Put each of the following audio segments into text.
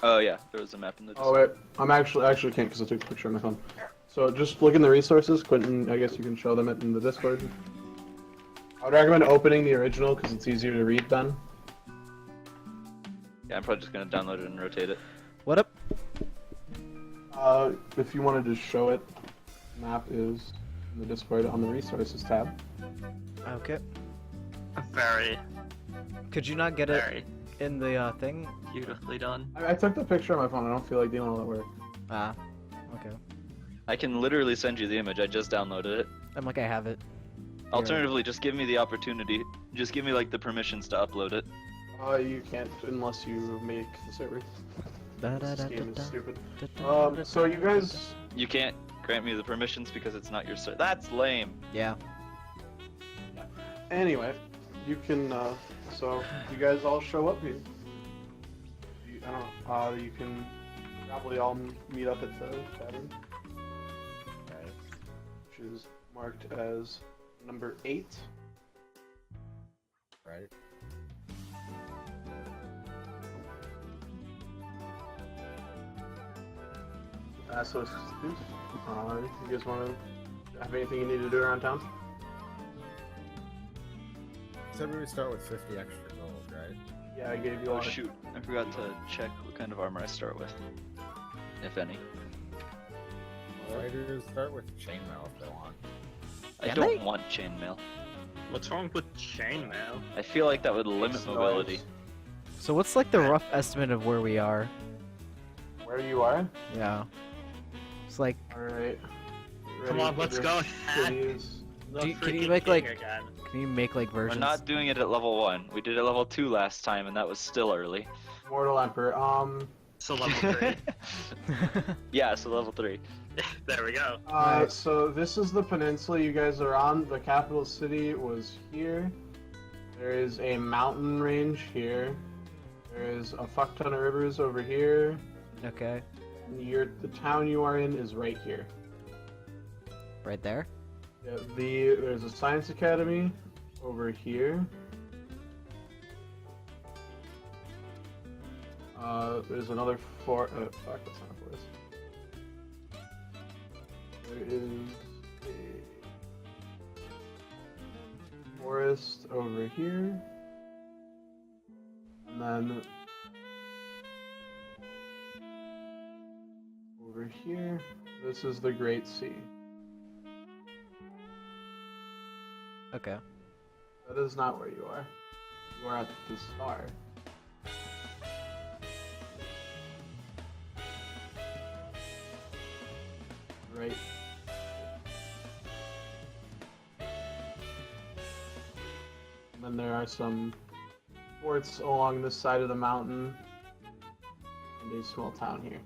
Oh yeah, there was a map in the Oh Discord. wait, I actually can't because I took a picture on my phone. So just look in the resources, Quentin. I guess you can show them it in the Discord. I would recommend opening the original because it's easier to read then. Yeah, I'm probably just gonna download it and rotate it. What up? If you wanted to show it, map is in the Discord on the resources tab. Okay. Very, Could you not get it very in the thing? beautifully done. I took the picture on my phone. I don't feel like doing all that work. Ah. Okay. I can literally send you the image. I just downloaded it. I'm like, I have it. Alternatively, just give me the opportunity. Just give me like the permissions to upload it. You can't unless you make the server. This game is stupid. Da-da-da-da-da-da-da-da-da. So you guys, You can't grant me the permissions because it's not your server. That's lame. Yeah. anyway, you can. So you guys all show up here. I don't know. You can probably all meet up at the tavern, which is marked as number 8. Right. So, you guys want to have anything you need to do around town? Said we would start with 50 extra gold, right? Yeah, I gave you all. Oh shoot, I forgot to check what kind of armor I start with. If any. Fighters start with chainmail if they want. I Can don't they? want chainmail. What's wrong with chainmail? I feel like that would limit Nice. mobility. So what's like the rough estimate of where we are? Where you are? Yeah. It's like, All right. Come on, let's go. Cities. The can you freaking make, king like- again. can you make like We're versions? not doing it at level 1. We did it level 2 last time and that was still early. Mortal Emperor. So level 3. Yeah, so level 3. There we go. Right. So this is the peninsula you guys are on. The capital city was here. There is a mountain range here. There is a fuck ton of rivers over here. Okay. And the town you are in is right here. Right there. Yeah, there's a science academy over here. There's another fuck, that's not a forest. There is a forest over here. And then over here, this is the Great Sea. Okay. That is not where you are. You are at the star. Right. And then there are some forts along this side of the mountain and a small town here.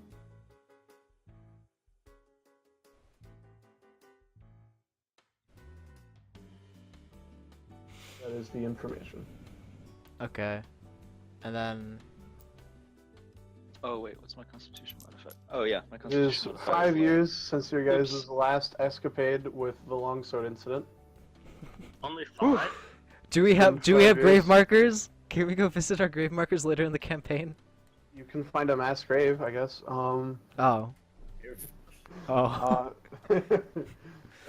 That is the information. Okay. And then Oh wait, what's my constitution modifier? Oh yeah, my It constitution is modifier 5 is low. years since your guys' Oops. last escapade with the longsword incident. Only 5? do we Been have 5 grave years. markers? Can we go visit our grave markers later in the campaign? You can find a mass grave, I guess. Oh. If Oh.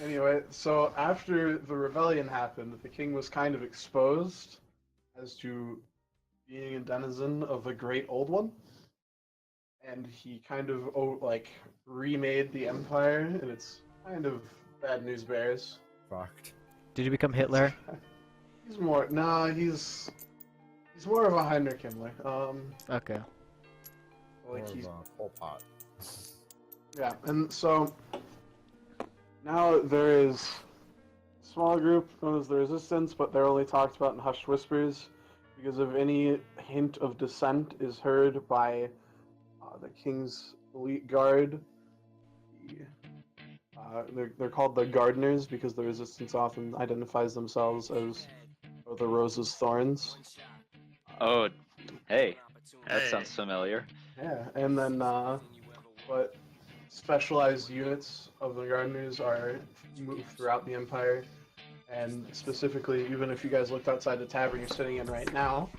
Anyway, so after the rebellion happened, the king was kind of exposed as to being a denizen of the Great Old One, and he kind of remade the empire, and it's kind of bad news bears. fucked. Did you become Hitler? He's more he's more of a Heinrich Himmler. Okay. Like More he's of a Pol Pot. Yeah, and so now there is a small group known as the Resistance, but they're only talked about in hushed whispers because if any hint of dissent is heard by the King's elite guard, they're called the Gardeners because the Resistance often identifies themselves as the Rose's Thorns. Oh, hey, that Hey. sounds familiar. Yeah, and then but specialized units of the Gardeners are moved throughout the Empire, and specifically, even if you guys looked outside the tavern you're sitting in right now,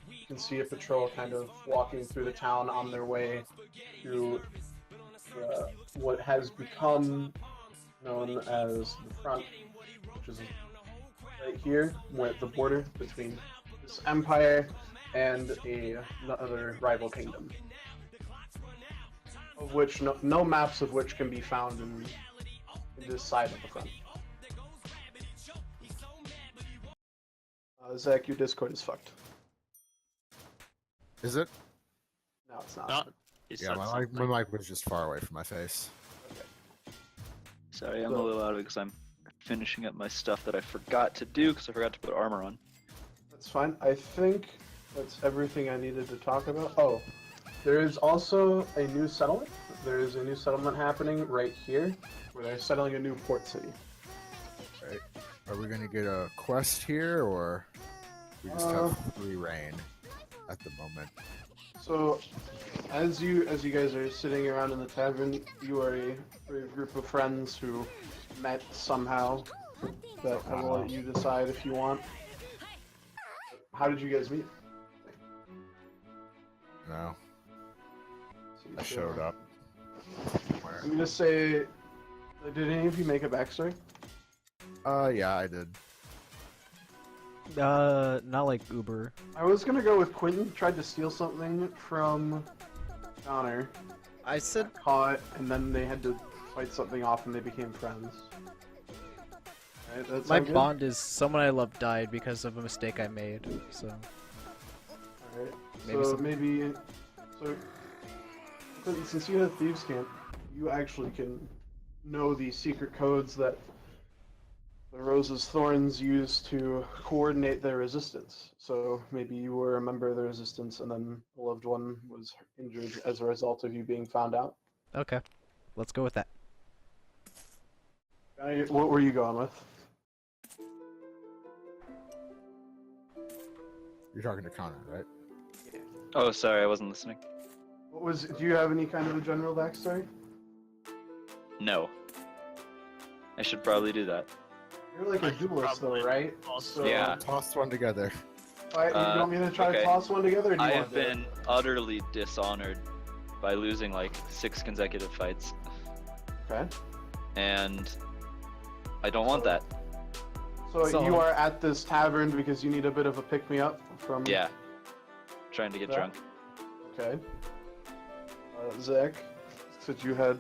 you can see a patrol kind of walking through the town on their way to what has become known as the front, which is right here, at the border between this empire and another rival kingdom, of which no maps of which can be found in this side of the front. Zach, your Discord is fucked. Is it? No, it's not. No, he Yeah, said my something. mic was just far away from my face. Sorry, I'm a little out of it because I'm finishing up my stuff that I forgot to do because I forgot to put armor on. That's fine. I think that's everything I needed to talk about. Oh, there is also a new settlement. There is a new settlement happening right here, where they're settling a new port city. Right. Are we gonna get a quest here, or we just have free reign at the moment? So, as you guys are sitting around in the tavern, you are a group of friends who met somehow. That I will let you decide if you want. How did you guys meet? No, I showed up. I'm gonna say, did any of you make a backstory? Yeah, I did. Not like Uber. I was gonna go with Quentin. Tried to steal something from Connor. I said Got caught, and then they had to fight something off, and they became friends. Right, that my sound good? bond is someone I love died because of a mistake I made. So Alright. Maybe So some- maybe, so Quentin, since you have Thieves Camp, you actually can know the secret codes that the Rose's Thorns use to coordinate their resistance. So maybe you were a member of the resistance, and then a loved one was injured as a result of you being found out. okay, let's go with that. What were you going with? You're talking to Connor, right? Oh, sorry, I wasn't listening. What was? Do you have any kind of a general backstory? No. I should probably do that. You're like I a should duelist, though, probably right? also- Yeah. Toss one together. You want me to try to okay. toss one together? Or do you I want have to do it? been utterly dishonored by losing like 6 consecutive fights, Okay. and I don't want that. So you are at this tavern because you need a bit of a pick-me-up from... Yeah. Trying to get Yeah. drunk. Okay. Zach, said you had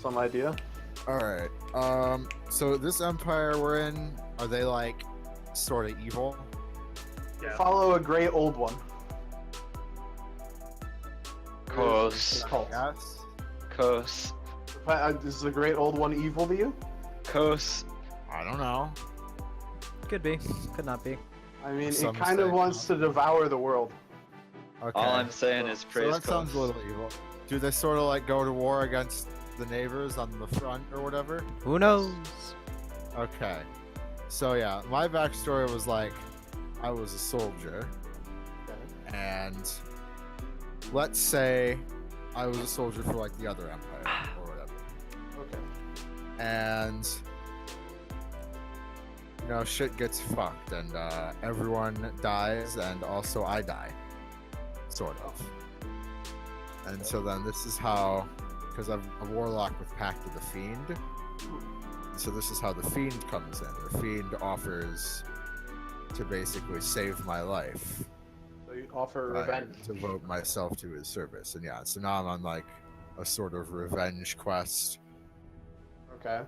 some idea? Alright, so this empire we're in, are they like sort of evil? Yeah. Follow a great old one. Close. Cult. Yes. Kos. Is the great old one evil to you? Kos. I don't know. Could be, could not be. I mean, Some it kind of say wants to devour the world. Okay. All I'm saying is So praise that sounds a Kos. little evil. Do they sort of like go to war against the neighbors on the front or whatever? Who knows? Okay. So yeah, my backstory was like, I was a soldier, Okay. and let's say I was a soldier for like the other empire or whatever, Okay. and you know shit gets fucked, and everyone dies, and also I die, sort of. And so then this is how, because I'm a warlock with Pact of the Fiend. So this is how the Fiend comes in. The Fiend offers to basically save my life. So you offer by- revenge. to devote myself to his service. And yeah, so now I'm on like a sort of revenge quest. Okay.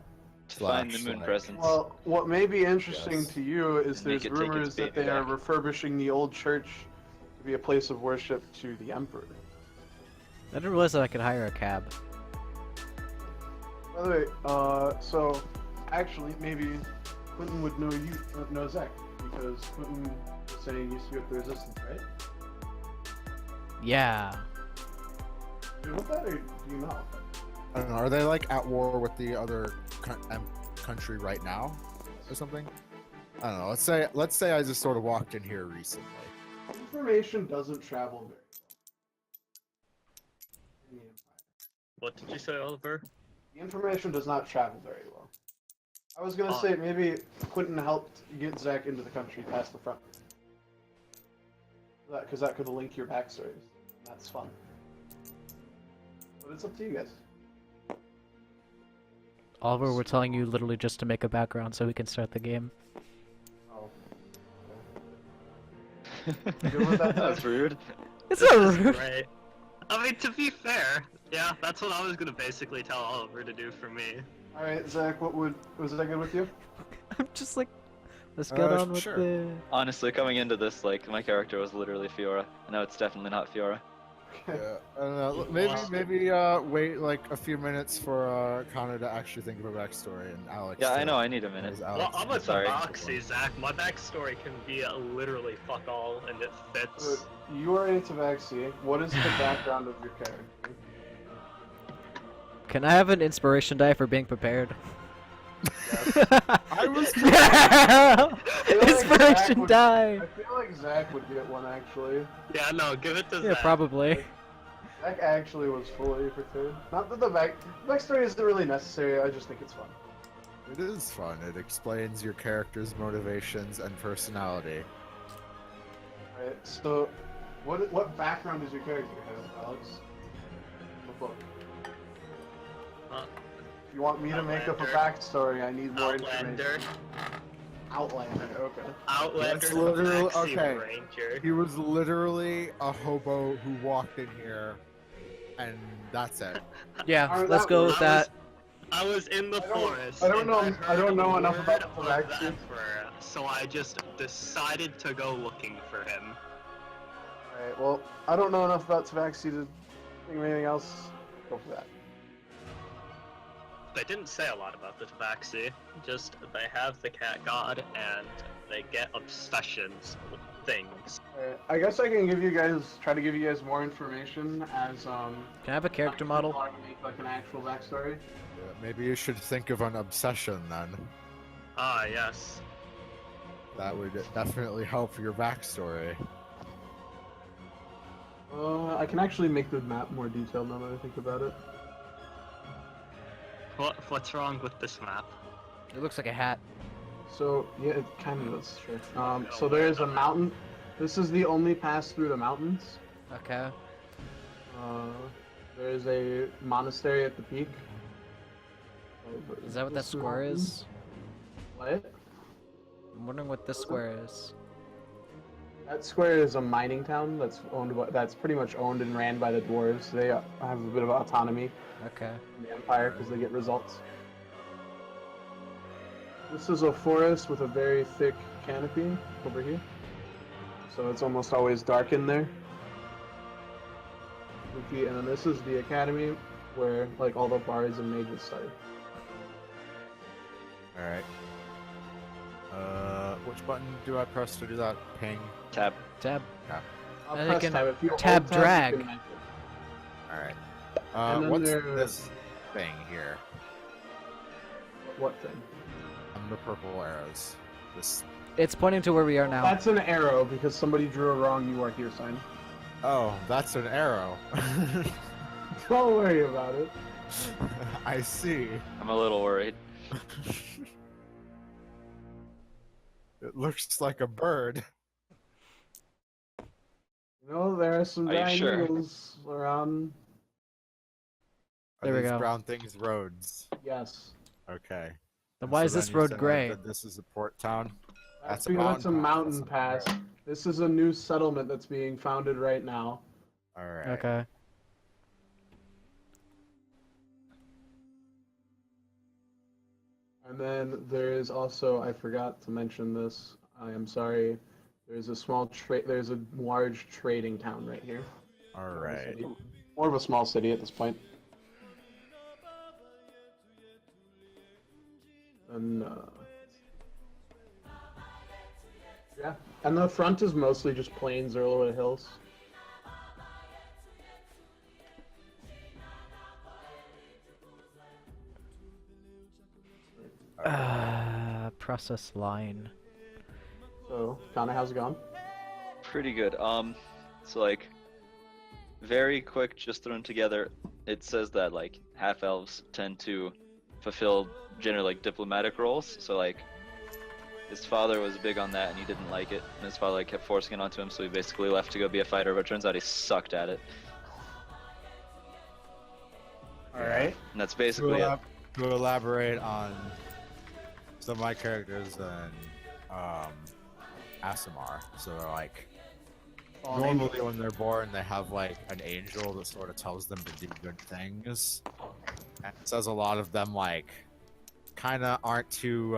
To find the Slash, moon like- presence. Well, what may be interesting Yes. to you is Make there's it take its rumors that baby they are back. refurbishing the old church to be a place of worship to the emperor. I didn't realize that I could hire a cab. By the way, so actually maybe Quentin would know Zach because Quentin was saying you used to be with the Resistance, right? Yeah. Do you know that or do you know? I don't know. Are they like at war with the other country right now, or something? I don't know. Let's say I just sort of walked in here recently. Information doesn't travel very well in the Empire. What did you say, Oliver? The information does not travel very well. I was gonna Oh. say maybe Quentin helped get Zach into the country past the front. because that could link your backstories. That's fun. But it's up to you guys. Oliver, we're telling you literally just to make a background so we can start the game. Oh. Okay. Good with that, That's Zach? rude. It's not This is rude. great. I mean, to be fair, yeah, that's what I was gonna basically tell Oliver to do for me. All right, Zach. Was that good with you? I'm just like, let's get on with sure. the. Honestly, coming into this, like, my character was literally Fiora. No, it's definitely not Fiora. Yeah, I don't know. Maybe wait like a few minutes for Connor to actually think of a backstory and Alex. Yeah, I to- know, I need a minute. as Well, Alex I'm to- a sorry. Tabaxi, Zach. My backstory can be literally fuck all, and it fits. So you are a Tabaxi. What is the background of your character? Can I have an inspiration die for being prepared? I was Inspiration die. I feel like Zach would get one actually. Yeah, no, give it to Yeah, Zach. probably. Zach actually was fully prepared. Not that the backstory isn't really necessary. I just think it's fun. It is fun. It explains your character's motivations and personality. Alright, so what background does your character have, Alex? The book. Uh, If you want me to make up a Outlander. backstory, I need more Outlander. information. Outlander, okay. Outlander, That's literal- Tabaxi okay. Ranger. He was literally a hobo who walked in here, and that's it. Yeah, Alright, let's that go works. with that. I was in the I don't- forest. I don't and know- heard I don't know enough word about the of Tabaxi. Emperor, so I just decided to go looking for him. Alright, well, I don't know enough about Tabaxi to think of anything else. Go for that. They didn't say a lot about the Tabaxi, just they have the cat god and they get obsessions with things. Alright, I guess I can try to give you guys more information as Can I have a character model? I can make like an actual backstory. Yeah, maybe you should think of an obsession then. Ah, yes. That would definitely help your backstory. I can actually make the map more detailed now that I think about it. What's wrong with this map? It looks like a hat. So yeah, it kind of is, sure. So there is a mountain. This is the only pass through the mountains. Okay. There is a monastery at the peak. Is that what that This square mountain- is? What? I'm wondering what this square is. That square is a mining town that's pretty much owned and ran by the dwarves. They have a bit of autonomy Okay. in the empire because they get results. This is a forest with a very thick canopy over here, so it's almost always dark in there. And then this is the academy where like all the bards and mages started. Alright. Which button do I press to do that? Ping. Tab. Tab. I'll And press you can tab. If you tab hold tab, you drag. can make it. Alright. And then What's there- this thing here? What thing? On the purple arrows. This. It's pointing to where we are now. That's an arrow because somebody drew a wrong "you are here" sign. Oh, that's an arrow. Don't worry about it. I see. I'm a little worried. It looks like a bird. You know, there are some Are you giant sure? eagles around. Are There we these go. brown things roads? Yes. Okay. Then And why so is this then you road said gray? that this is a port town? That's That's a because it's a mountain mountain pass. pass. This is a new settlement that's being founded right now. Alright. Okay. And then there is also, I forgot to mention this. I am sorry. There's there's a large trading town right here. Alright. More of a small city at this point. And yeah, and the front is mostly just plains or a little bit of hills. Process line. So, Connor, how's it going? Pretty good. So like, very quick, just thrown together. It says that like half elves tend to fulfill generally like diplomatic roles. So like, his father was big on that and he didn't like it. And his father like kept forcing it onto him, so he basically left to go be a fighter. But it turns out he sucked at it. All right. And that's basically it. To elaborate on some of my characters and Asimar. So like normally when they're born, they have like an angel that sort of tells them to do good things. And it says a lot of them like kind of aren't too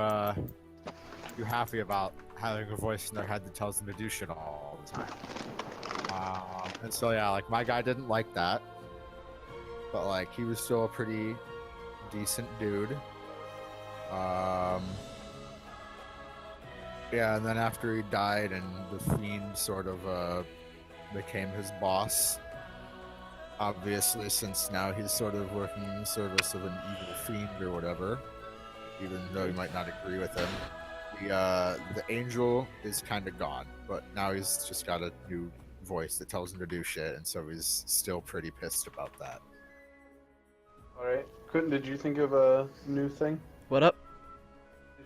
happy about having a voice in their head that tells them to do shit all the time. And so yeah, like my guy didn't like that, but like he was still a pretty decent dude. Yeah, and then after he died and the fiend sort of became his boss, obviously, since now he's sort of working in the service of an evil fiend or whatever, even though you might not agree with him, the angel is kind of gone, but now he's just got a new voice that tells him to do shit, and so he's still pretty pissed about that. Alright. Quentin, did you think of a new thing? What up?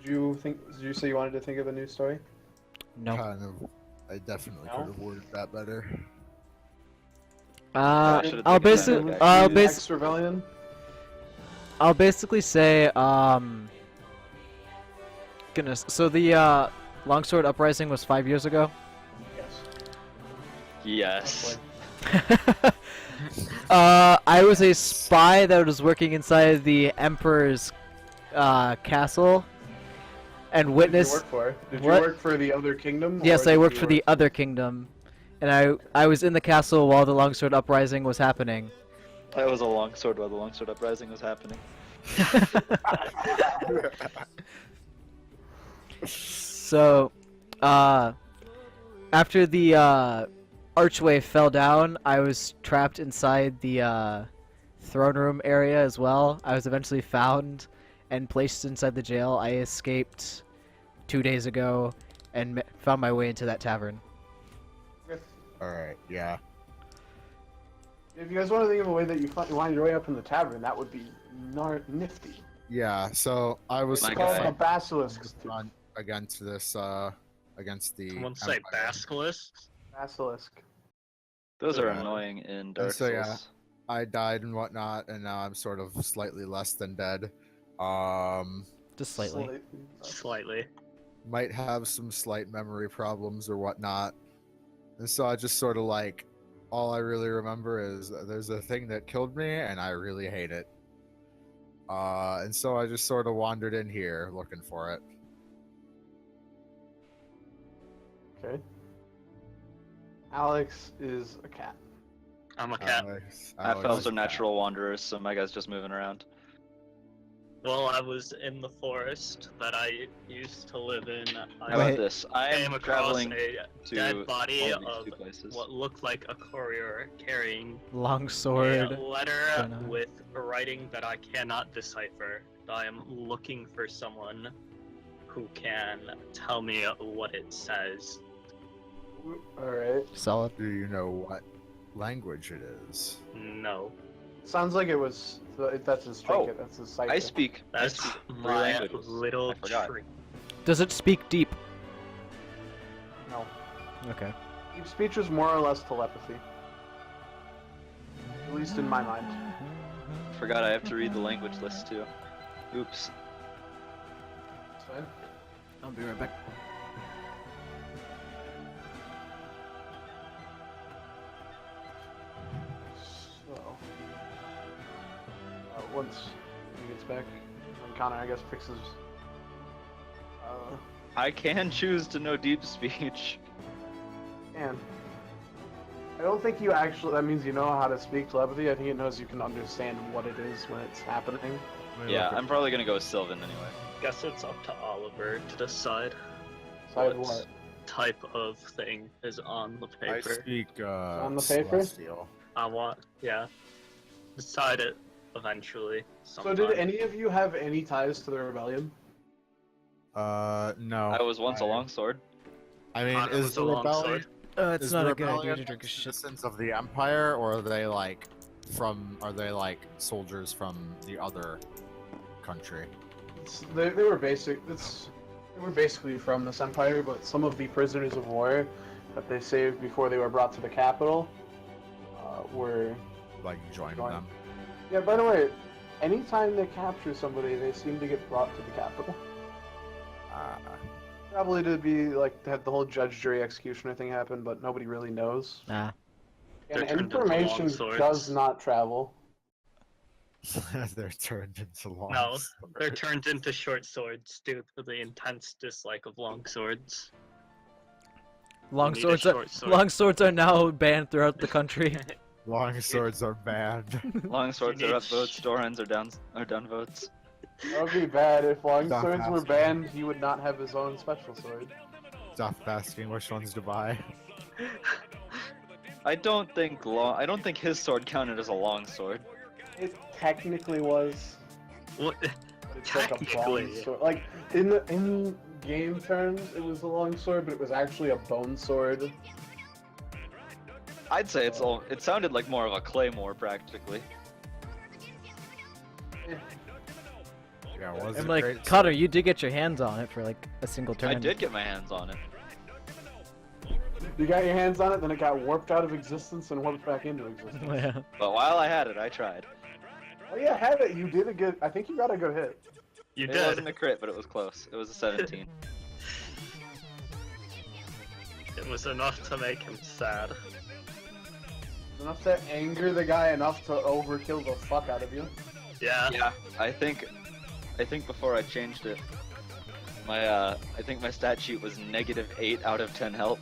Did you say you wanted to think of a new story? No. Kind of. I definitely could have worded that better. should've I'll taken that basically, back. Next Rebellion? I'll basically say, goodness. So the Longsword Uprising was 5 years ago. Yes. Yes. I was a spy that was working inside the Emperor's castle and What witnessed. did you work for? Did What? you work for the other kingdom? Yes, or I did worked you for the other kingdom, and I was in the castle while the Longsword Uprising was happening. That was a longsword while the longsword uprising was happening. So, after the archway fell down, I was trapped inside the throne room area as well. I was eventually found and placed inside the jail. I escaped 2 days ago and found my way into that tavern. Alright, yeah. If you guys want to think of a way that you wind your way up in the tavern, that would be nifty. Yeah, so I was My It's sort of called guy. a basilisk. on against this, against the Someone say Empire. basilisks? Basilisk. Those are Yeah. annoying in Dark so, yeah. Souls. I died and whatnot, and now I'm sort of slightly less than dead. Just slightly. Slightly. Might have some slight memory problems or whatnot. And so I just sort of like, all I really remember is there's a thing that killed me and I really hate it. And so I just sort of wandered in here looking for it. Okay. Alex is a cat. I'm a cat. Half elves are natural wanderers, so my guy's just moving around. Well, I was in the forest that I used to live in. How I about Wait. this? I came am across traveling a to dead body one of of these two places. what looked like a courier carrying Longsword. a letter Dunno. with writing that I cannot decipher. I am looking for someone who can tell me what it says. Alright. Solid. Do you know what language it is? No. Sounds like it was. That's his trinket. That's his cipher. I speak That's 3 my languages. little I forgot. tree. Does it speak deep? No. Okay. Deep speech is more or less telepathy. At least in my mind. Forgot I have to read the language list too. Oops. It's fine. I'll be right back. So, once he gets back, when Connor, I guess, fixes. I can choose to know deep speech. And I don't think you actually. That means you know how to speak telepathy. I think it knows you can understand what it is when it's happening. Yeah, I'm probably gonna go with Sylvan anyway. Guess it's up to Oliver to decide Side what what? type of thing is on the I paper. speak On the paper? Celestial. I want, yeah. Decide it eventually. So, Sometime. did any of you have any ties to the rebellion? No. I was once a longsword. I mean, Connor is was the a longsword. rebellion? It's is not the a good idea rebellion to drink a shit. citizens of the Empire, or are they like are they like soldiers from the other country? They were basic. They were basically from this empire, but some of the prisoners of war that they saved before they were brought to the capital were. Like joining Join. them. Yeah, by the way, anytime they capture somebody, they seem to get brought to the capital. Probably to be like have the whole judge, jury, executioner thing happen, but nobody really knows. Nah. They're And turned into information longswords. does not travel. They're turned into long. No, they're turned into short swords due to the intense dislike of long swords. Long You need a swords are short sword. long swords are now banned throughout the country. Long swords are banned. Long swords You are need up votes, Storons are down votes. That would be bad if long Stop swords were asking. banned. He would not have his own special sword. Stop asking which ones to buy. I don't think his sword counted as a long sword. It technically was. What? But it's like a Technically. bone sword. Like in game terms, it was a long sword, but it was actually a bone sword. I'd say it sounded like more of a claymore practically. Yeah, was I'm it like, great? Cutter, you did get your hands on it for like a single turn. I did get my hands on it. You got your hands on it, then it got warped out of existence and warped back into existence. Yeah. But while I had it, I tried. Oh yeah, have it. You did a good. I think you got a good hit. You It did. wasn't a crit, but it was close. It was a 17. It was enough to make him sad. Enough to anger the guy enough to overkill the fuck out of you. Yeah. Yeah, I think before I changed it, I think my stat sheet was -8 out of 10 health.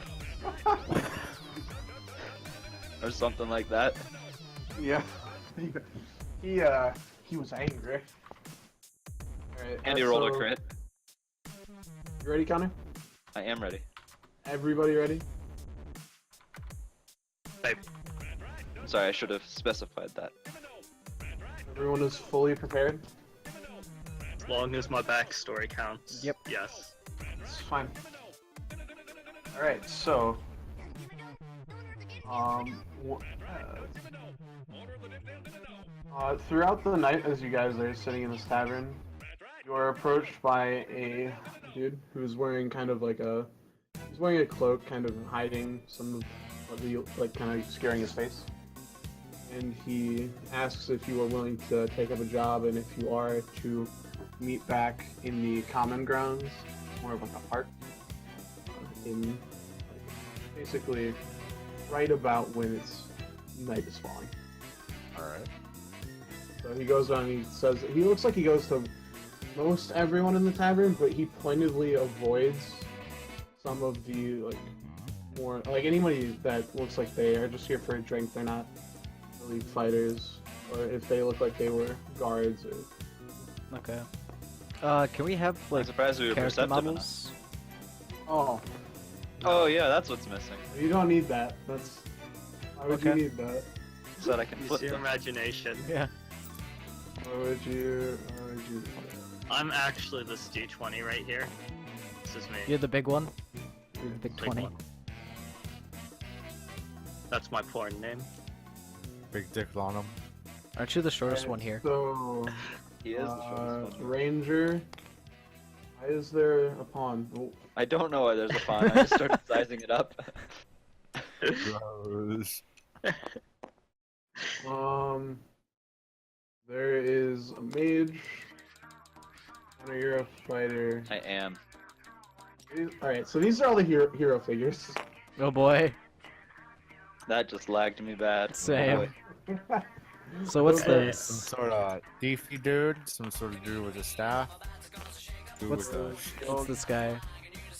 Or something like that. Yeah. He was angry. Alright. And he rolled a so- crit. You ready, Connor? I am ready. Everybody ready? Babe. I'm sorry, I should have specified that. Everyone is fully prepared? As long as my backstory counts. Yep. Yes. It's fine. Alright, so. Throughout the night, as you guys are sitting in this tavern, you are approached by a dude who's wearing kind of like a. He's wearing a cloak, kind of hiding some of what the, like, kind of scaring his face. And he asks if you are willing to take up a job, and if you are, to meet back in the common grounds, more of like a park, in basically right about when it's night is falling. Alright. So he goes on, he says, he looks like he goes to most everyone in the tavern, but he pointedly avoids some of the, like, more, like, anybody that looks like they are just here for a drink, they're not really fighters, or if they look like they were guards, or... Okay. Can we have I'm like surprised we were character perceptive enough. models? Oh, Oh yeah, that's what's missing. you don't need that, that's... Why would you Okay. need that? So that I can Use flip your them. imagination. Yeah. Why would you do that? I'm actually this D20 right here. This is me. You're the big one. You're the big Big 20. one. That's my porn name. Big dick on him. Aren't you the shortest Alright, one here? So, He is the shortest one. Ranger, why is there a pawn? Oh, I don't know why there's a font. I just started sizing it up. Gross. there is a mage, and you're a fighter. I am. Alright, so these are all the hero figures. Oh boy. That just lagged me bad. Same. Oh, boy. So what's Okay. this? Some sort of beefy dude, some sort of dude with a staff. Dude What's with a What's this guy?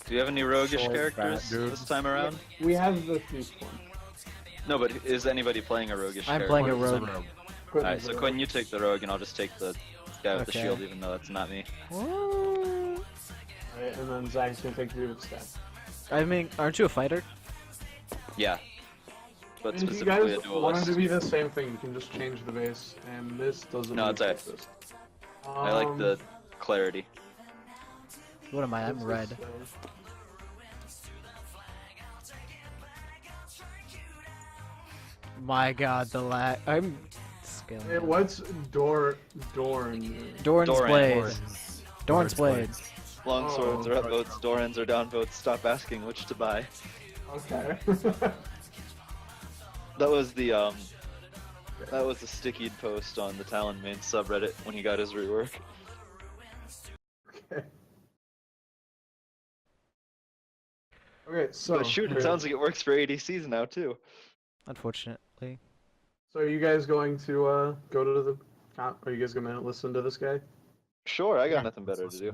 Do you have any roguish Short, characters fat dude. this time around? We have the thief one. No, but is anybody playing a roguish I'm character? playing a Quinn, rogue. Alright, so Quinn, you take the rogue, and I'll just take the guy with the Okay. shield, even though that's not me. Alright, and then Zach's gonna take the with staff. I mean, aren't you a fighter? Yeah. But And if you specifically guys a want duelist. to be the same thing, you can just change the base, and this doesn't. No, move it's alright. like this. I like the clarity. What am I? I'm what's red. this, My god, the lag. I'm scaling. Hey, down. what's Dorn? Doran's Doran. blade. Horns. Dorn's Horns blade. blades. Long swords Oh. are up votes, Dorans are down votes. Stop asking which to buy. Okay. That was the stickied post on the Talon main subreddit when he got his rework. Okay. Okay, so But shoot, it sounds like it works for ADCs now too. Unfortunately. So are you guys going to go to the? Are you guys gonna listen to this guy? Sure, I got Yeah, nothing better to do.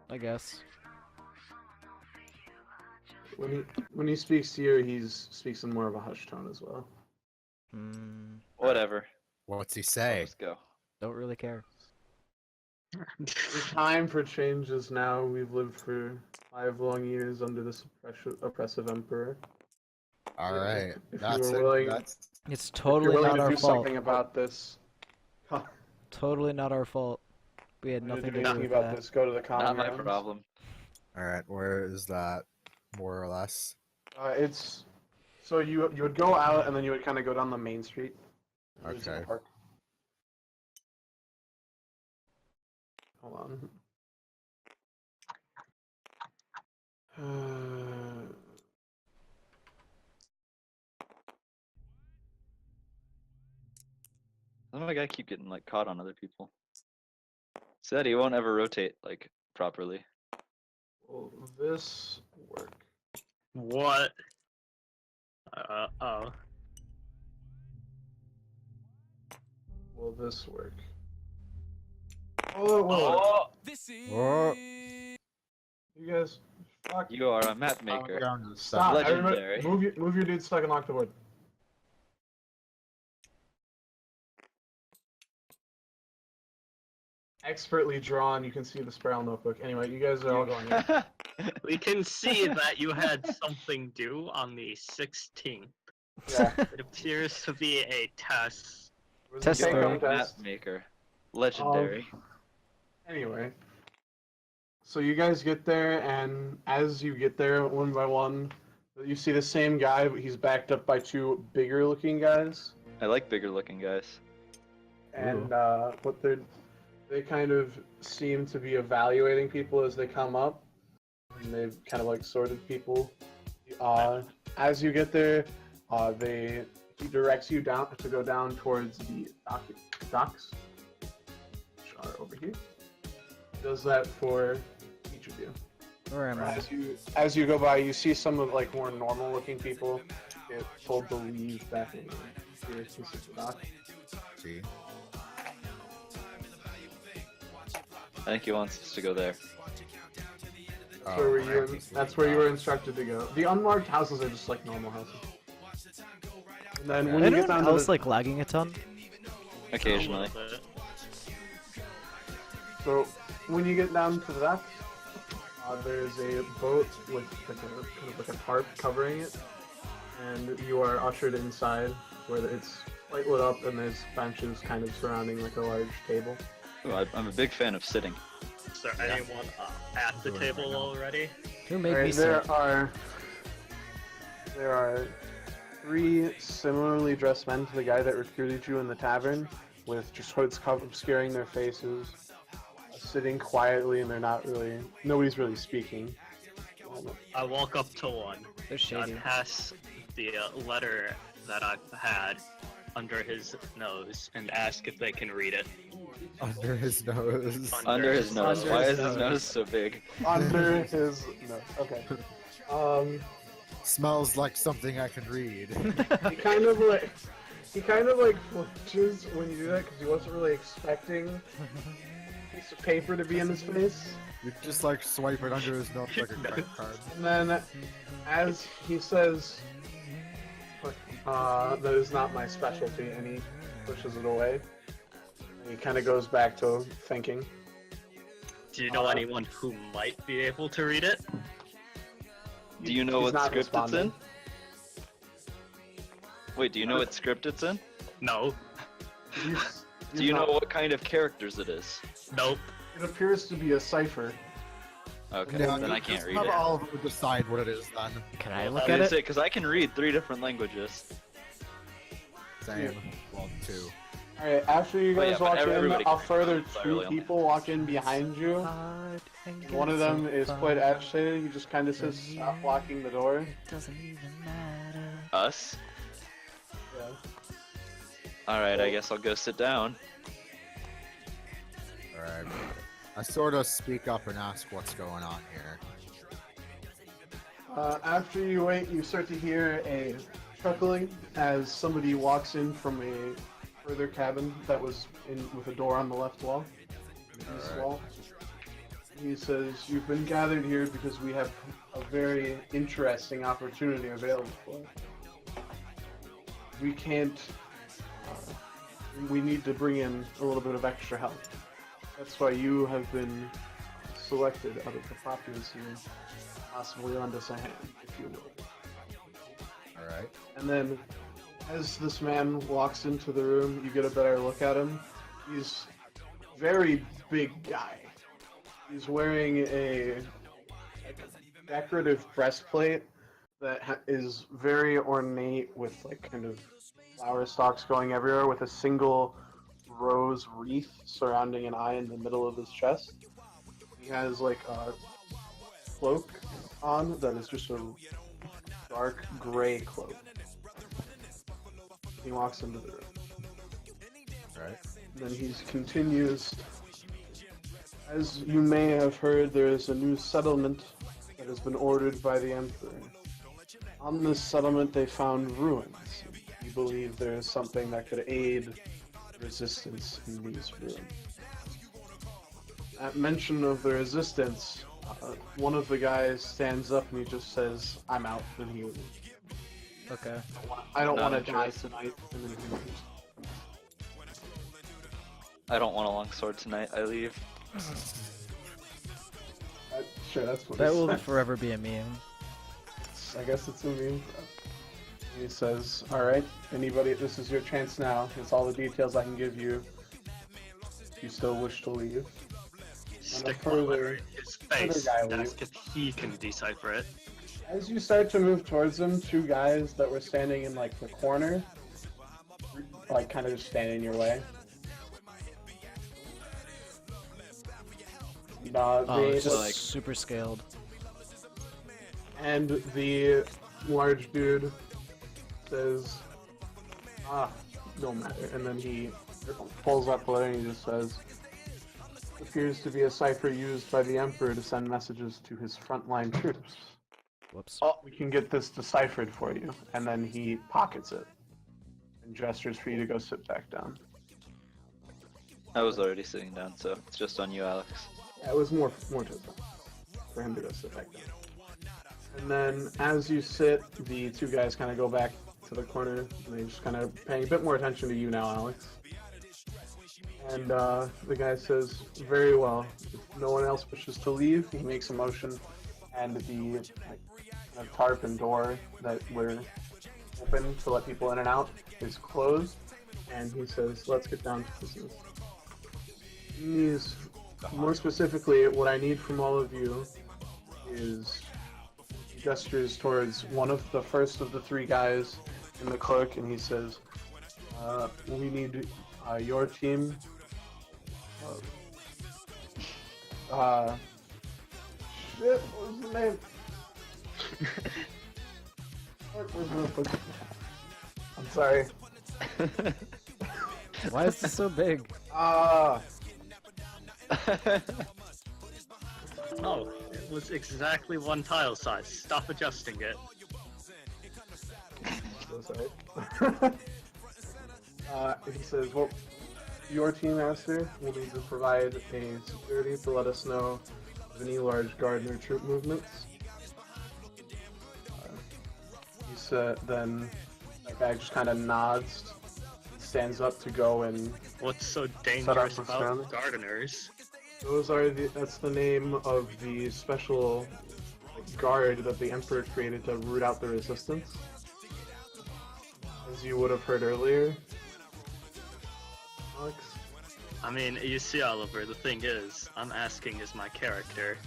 I guess. When he speaks to you, he speaks in more of a hushed tone as well. Hmm. Whatever. What's he Let's say? go. Don't really care. The time for change is now. We've lived for 5 long years under this oppressive emperor. All right, If you that's were it. willing- That's It's If you're totally willing not to our do fault. something about this, Totally not our fault. We had to nothing do to do anything with about that. this, go to the common Not my grounds. problem. all right. Where is that, more or less? It's so you would go out and then you would kind of go down the main street. There's a Okay. park. Hold on. Doesn't my guy keep getting like caught on other people? Said he won't ever rotate like properly. Will this work? What? Oh. Will this work? Oh, it will. Whoa. You guys, fuck. You are a map maker. Stop. Legendary. Everybody, move your dudes so I can lock the wood. Expertly drawn. You can see the spiral notebook. Anyway, you guys are all going in. We can see that you had something due on the 16th. Yeah. It appears to be a test. It was Test a throw. take-home Map test. maker. Legendary. Anyway, so you guys get there, and as you get there, one by one, you see the same guy, but he's backed up by 2 bigger-looking guys. I like bigger looking guys. And what they kind of seem to be evaluating people as they come up, and they've kind of like sorted people. As you get there, he directs you down to go down towards the docks, which are over here. He does that for each of you. Where am I? As you go by, you see some of like more normal looking people get told to leave back in here to the dock. See. I think he wants us to go there. Oh, That's where you were instructed to go. The unmarked houses are just like normal houses. And then when you get Anyone down else to the, like lagging a ton? Occasionally. A little bit. so when you get down to the dock, there's a boat with like a kind of like a tarp covering it, and you are ushered inside where it's light lit up and there's benches kind of surrounding like a large table. Ooh, I'm a big fan of sitting. Is there anyone at the table already? Who made me Alright, sit? there are 3 similarly dressed men to the guy that recruited you in the tavern, with just hoods obscuring their faces, sitting quietly, and nobody's really speaking. I walk up to one. They're I shady. pass the letter that I've had under his nose and ask if they can read it. Under his nose. Under his nose. Under Why his is his nose. nose so big? Under his no, okay. Smells like something I can read. He kind of like flinches when you do that because he wasn't really expecting a piece of paper to be in his face. You just like swipe it under his nose like a credit card. And then, as he says, that is not my specialty, and he pushes it away. And he kind of goes back to thinking. Do you know anyone who might be able to read it? Do you know He's what not script responding. it's in? Wait, do you know what script it's in? No. Do you know what kind of characters it is? Nope. It appears to be a cipher. Okay, Yeah, then I just can't read have it. all of them decide what it is then. Can I I look was at gonna it? say, because I can read 3 different languages. Same. Well, 2. Alright, after you Oh, guys yeah, but walk in, everybody a can further entirely two on the people walk in behind you. Hard and One of get them so is far, quite agitated. He just kind of then says, in the "Stop end, blocking the door." it doesn't even matter. Us? Yeah. Alright, I guess I'll go sit down. Alright. I sort of speak up and ask what's going on here. After you wait, you start to hear a chuckling as somebody walks in from a further cabin that was in with a door on the left wall. The east Alright. wall. He says, "You've been gathered here because we have a very interesting opportunity available for us. We can't. We need to bring in a little bit of extra help. That's why you have been selected out of the populace here. Possibly lend us a hand, if you will." Alright. And then, as this man walks into the room, you get a better look at him. He's a very big guy. He's wearing a decorative breastplate that is very ornate with like kind of flower stalks going everywhere with a single rose wreath surrounding an eye in the middle of his chest. He has like a cloak on that is just a dark gray cloak. He walks into the room. Alright. Then he continues. As you may have heard, there is a new settlement that has been ordered by the Emperor. On this settlement, they found ruins. We believe there is something that could aid resistance in these ruins. At mention of the resistance, one of the guys stands up and he just says, "I'm out," and he leaves. Okay. I don't Not want to die interested. tonight, and then he leaves. I don't want a long sword tonight, I leave. Sure, that's what That he will said. forever be a meme. I guess it's a meme. He says, "Alright, anybody, this is your chance now. It's all the details I can give you. If you still wish to leave." Stick further- one letter in his face guy and leaves. ask if he can decipher it. As you start to move towards them, two guys that were standing in like the corner, like kind of just standing in your way. Oh, They, it's just like- super scaled. and the large dude says, "No matter." And then he pulls up a letter and he just says, "Appears to be a cipher used by the Emperor to send messages to his frontline troops. Whoops. We can get this deciphered for you." And then he pockets it and gestures for you to go sit back down. I was already sitting down, so it's just on you, Alex. Yeah, it was more to the point for him to go sit back down. And then as you sit, the two guys kind of go back to the corner and they just kind of paying a bit more attention to you now, Alex. And the guy says, "Very well. If no one else wishes to leave," he makes a motion, and the tarp and door that were open to let people in and out is closed. And he says, "Let's get down to business." He's more specifically, what I need from all of you is gestures towards one of the first of the three guys in the cloak, and he says, "We need your team." Shit, what was the name? Fuck, where's my book? I'm sorry. Why is this so big? Oh, it was exactly one tile size. Stop adjusting it. So sorry. He says, "Well, your team, master, will need to provide a security to let us know of any large Gardner troop movements." He said, then that guy just kind of nods, stands up to go and What's so up dangerous for about surrounding. gardeners? that's the name of the special guard that the Emperor created to root out the resistance. As you would have heard earlier, Alex. I mean, you see, Oliver, the thing is, I'm asking as my character.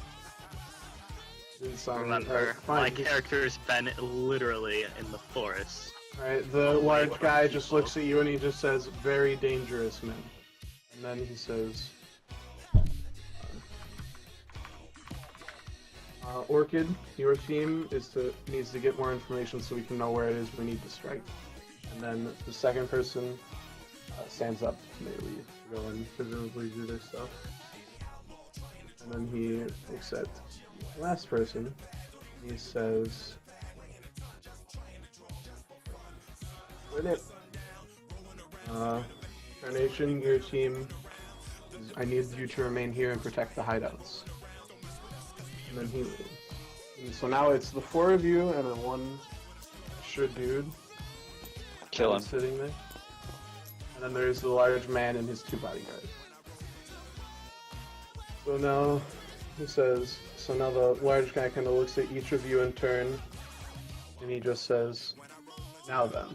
It's, Remember, fine, my just- character's been literally in the forest. Alright, the large guy just looks at you and he just says, "Very dangerous, man." And then he says, Orchid, your team needs to get more information so we can know where it is we need to strike. And then the second person stands up and they leave to go and presumably do their stuff. And then he looks at the last person. He says, "Win it. Carnation, your team, I need you to remain here and protect the hideouts." And then he leaves. And so now it's the four of you and then one extra dude Kill him. sitting there. And then there's the large man and his two bodyguards. So now he says, so now the large guy kind of looks at each of you in turn, and he just says, "Now then,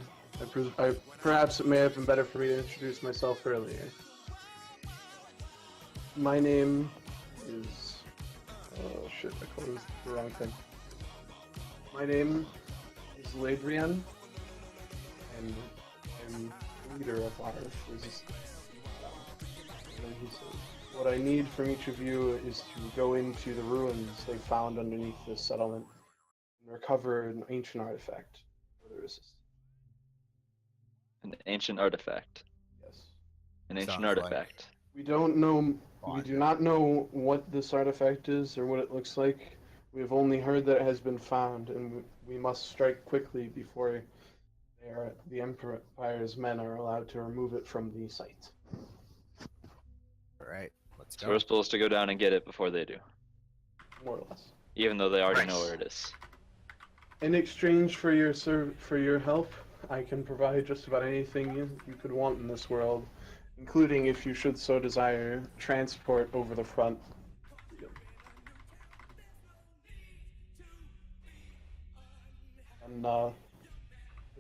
perhaps it may have been better for me to introduce myself earlier. My name is, oh shit, I closed the wrong thing. My name is Ladrian, and I'm the leader of our resistance." And then he says, "What I need from each of you is to go into the ruins they found underneath this settlement and recover an ancient artifact for the resistance." An ancient artifact. Yes. An ancient Sounds like- artifact. We don't know. We Fine. do not know what this artifact is or what it looks like. We have only heard that it has been found, and we must strike quickly before the Empire's men are allowed to remove it from the site. Alright, let's So go. we're supposed to go down and get it before they do, More or less. even though they already know Nice. where it is. In exchange for your help, I can provide just about anything you could want in this world, including, if you should so desire, transport over the front. And the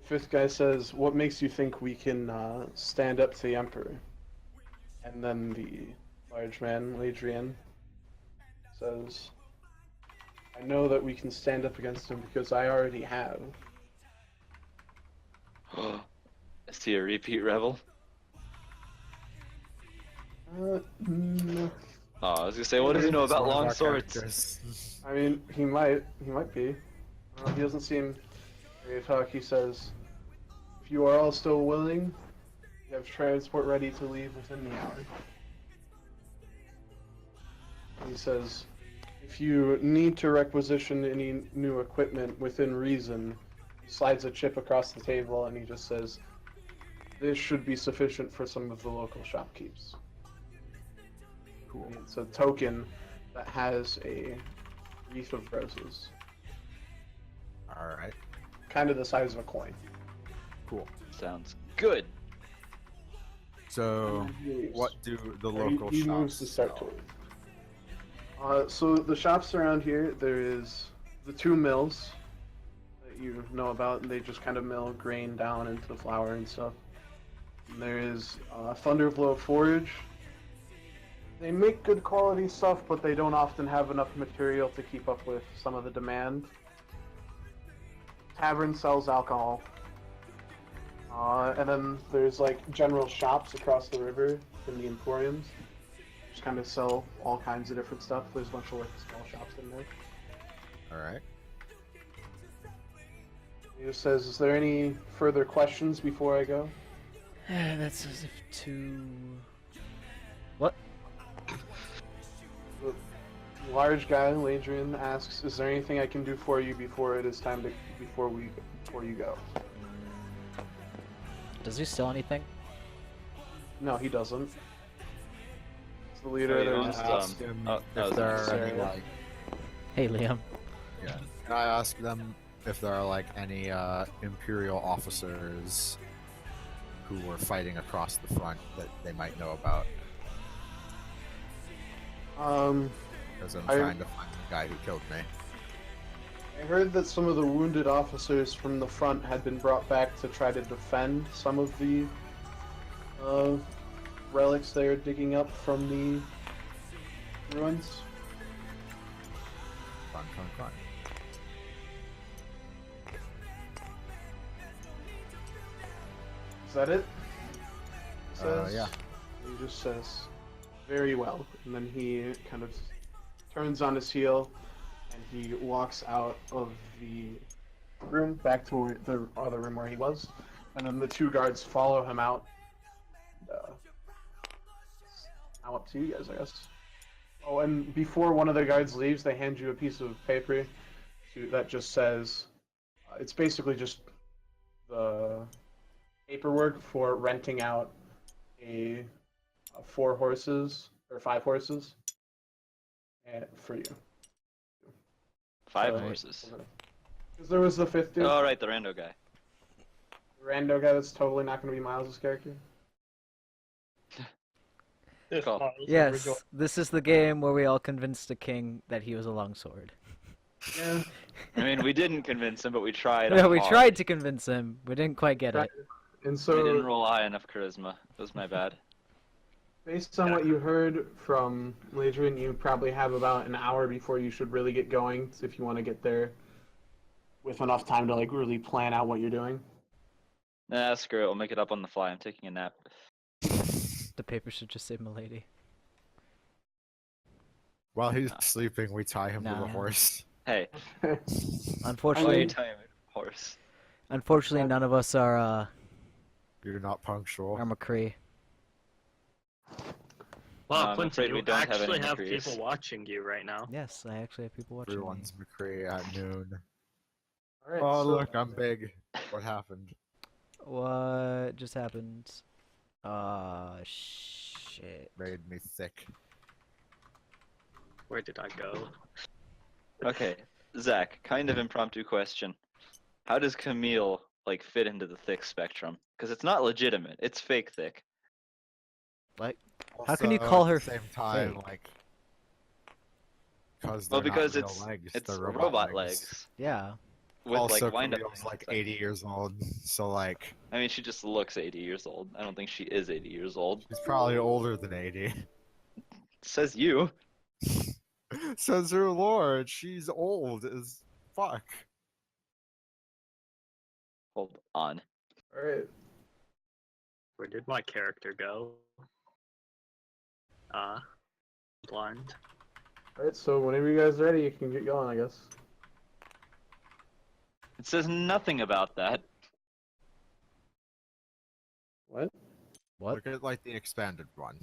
fifth guy says, "What makes you think we can stand up to the Emperor?" And then the large man, Ladrian, says, "I know that we can stand up against him because I already have." Is he a repeat rebel? No. Oh, I was gonna say, what does he know It's about one of long our swords? characters. I mean, he might be. He doesn't seem ready to talk. He says, "If you are all still willing, you have transport ready to leave within the hour." He says, "If you need to requisition any new equipment within reason," he slides a chip across the table and he just says, "This should be sufficient for some of the local shopkeepers." Cool. It's a token that has a wreath of roses, Alright, kind of the size of a coin. cool. Sounds good. So, And he leaves. what do the Or he- local he shops moves to start to sell? leave. So the shops around here, there is the two mills that you know about, and they just kind of mill grain down into flour and stuff. And there is Thunderblow Forge. They make good quality stuff, but they don't often have enough material to keep up with some of the demand. Tavern sells alcohol. And then there's like general shops across the river in the emporiums. Just kind of sell all kinds of different stuff. There's a bunch of like small shops in there. Alright. He just says, "Is there any further questions before I go?" That's as if to. What? The large guy, Ladrian, asks, "Is there anything I can do for you before it is time to before you go?" Does he sell anything? No, he doesn't. He's the leader Oh, of you the don't resistance. Ask him oh, that if was there are necessary. any, like, Hey, Liam. yeah. Can I ask them if there are, like, any, Imperial officers who were fighting across the front that they might know about? Because I'm I- trying to find the guy who killed me. I heard that some of the wounded officers from the front had been brought back to try to defend some of the relics they are digging up from the ruins. Fun. Is that it? He says. Yeah. He just says, very well. And then he kind of turns on his heel and he walks out of the room back to the other room where he was. And then the two guards follow him out. Now up to you guys, I guess. Oh, and before one of the guards leaves, they hand you a piece of paper that just says, it's basically just the paperwork for renting out a 4 horses or 5 horses for you. 5 So- horses. Because there was the 5th dude, Oh, right, the rando guy. the rando guy that's totally not going to be Miles' character. If Cool. Miles ever Yes, go- this is the game where we all convinced the king that he was a longsword. Yeah. I mean, we didn't convince him, but we tried. Yeah, we hard. tried to convince him. We didn't quite get Right. it. And We didn't so, roll high enough charisma. That was my bad. based on what you heard from Ladrin, you probably have about an hour before you should really get going if you want to get there with enough time to like really plan out what you're doing. Nah, screw it. We'll make it up on the fly. I'm taking a nap. The paper should just say Milady. While he's sleeping, we tie him to Nah. the horse. Hey, why are you Unfortunately, tying me to a horse? none of us are You're not punctual. McCree. Wow, I'm Clinton, afraid you we don't have actually any have McCrees. people watching you right now. Yes, I actually have people watching. Everyone's McCree at noon. All right. Oh, so, look, I'm big. What happened? What just happened? Shit. Made me thick. Where did I go? Okay, Zach, kind of impromptu question. How does Camille, like, fit into the thick spectrum? Because it's not legitimate. It's fake thick. How can you Also, call at her the same time, fake? like, because Well, because it's legs, it's they're robot legs. Yeah. With, Also, like, wind-up Camille's things. like 80 years old, so like, I mean, she just looks 80 years old. I don't think she is 80 years old. she's probably older than 80. Says you. Says her lord, she's old as fuck. Hold on. all right. Where did my character go? Blind. All right. So whenever you guys are ready, you can get going, I guess. It says nothing about that. What? What? Look at like the expanded one.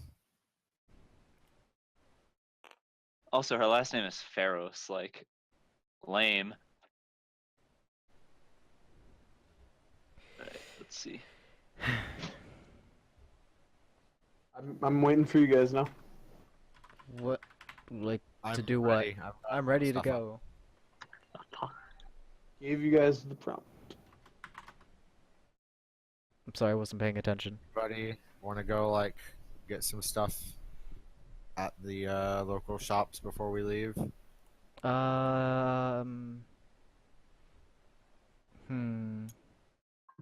Also, her last name is Pharos. Like, lame. Alright, let's see. I'm waiting for you guys now. What? Like, I'm do what? ready. I've got I'm ready to stuff go. Gave you guys the prompt. I'm sorry, I wasn't paying attention. Buddy, want to go like get some stuff at the local shops before we leave? Hmm.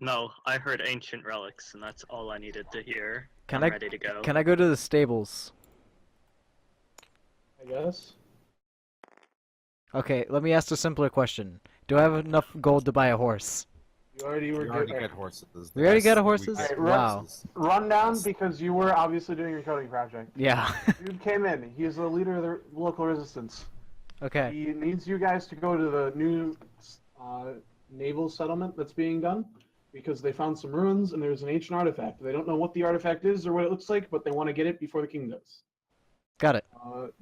No, I heard ancient relics, and that's all I needed to hear. Can I'm I ready to go. Can I go to the stables? I guess. Okay, let me ask a simpler question. Do I have enough gold to buy a horse? You already were We already good. get horses. We already Yes, got we horses? get Alright, run- horses. Run down because you were obviously doing your coding project. Yeah. Dude came in. He's the leader of the local resistance. Okay. He needs you guys to go to the new naval settlement that's being done because they found some ruins and there's an ancient artifact. They don't know what the artifact is or what it looks like, but they want to get it before the king does. Got it.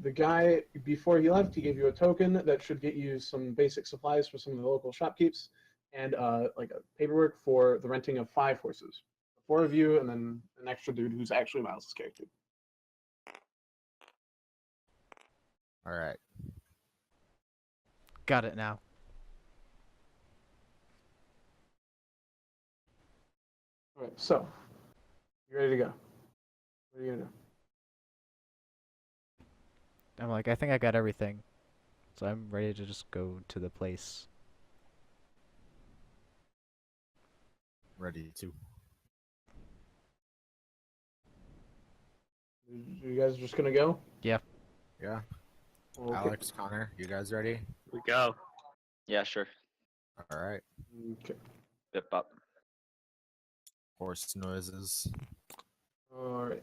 The guy, before he left, he gave you a token that should get you some basic supplies for some of the local shopkeepers and like a paperwork for the renting of 5 horses. 4 of you and then an extra dude who's actually Miles' character. All right. Got it now. All right, so you ready to go? What are you gonna do? I'm like, I think I got everything. So I'm ready to just go to the place. Ready to. You guys just gonna go? Yeah. Okay. Alex, Connor, you guys ready? We go. Yeah, sure. All right. Okay. Bip up. Horse noises. Alright.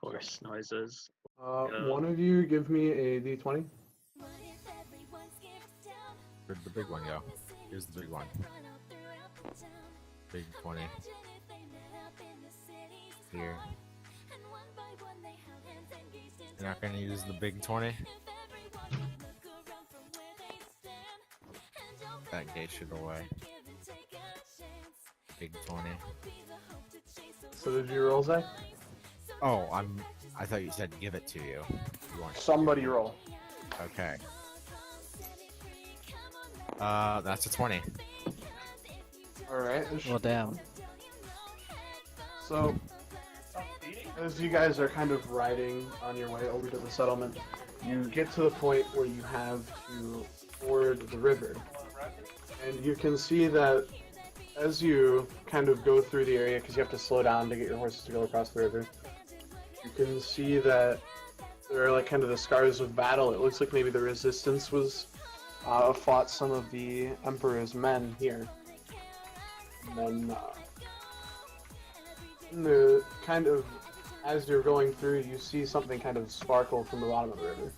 Horse noises. One of you give me a d20. Where'd the big one go? Here's the big one. Big 20. Here. You're not gonna use the big 20? That gate should go away. Big 20. So did you roll, Zach? Oh, I thought you said give it to you. You want Somebody roll. Okay. That's a 20. Alright. Well, damn. So, as you guys are kind of riding on your way over to the settlement, you get to the point where you have to ford the river. And you can see that as you kind of go through the area, because you have to slow down to get your horses to go across the river, you can see that there are like kind of the scars of battle. It looks like maybe the resistance was fought some of the Emperor's men here. And then in the kind of, as you're going through, you see something kind of sparkle from the bottom of the river.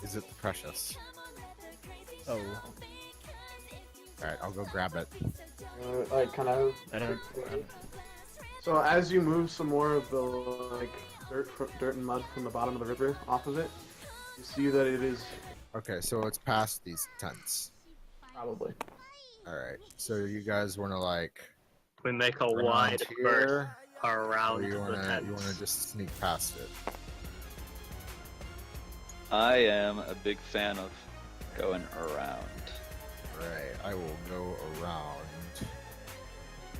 Is it the precious? Oh. Alright, I'll go grab it. Like kind of. I don't. So as you move some more of the like dirt and mud from the bottom of the river off of it, you see that it is Okay, so it's past these tents. probably. Alright, so you guys wanna like We make a run wide berth here, or around you the wanna tents. just sneak past it? I am a big fan of going around. Right, I will go around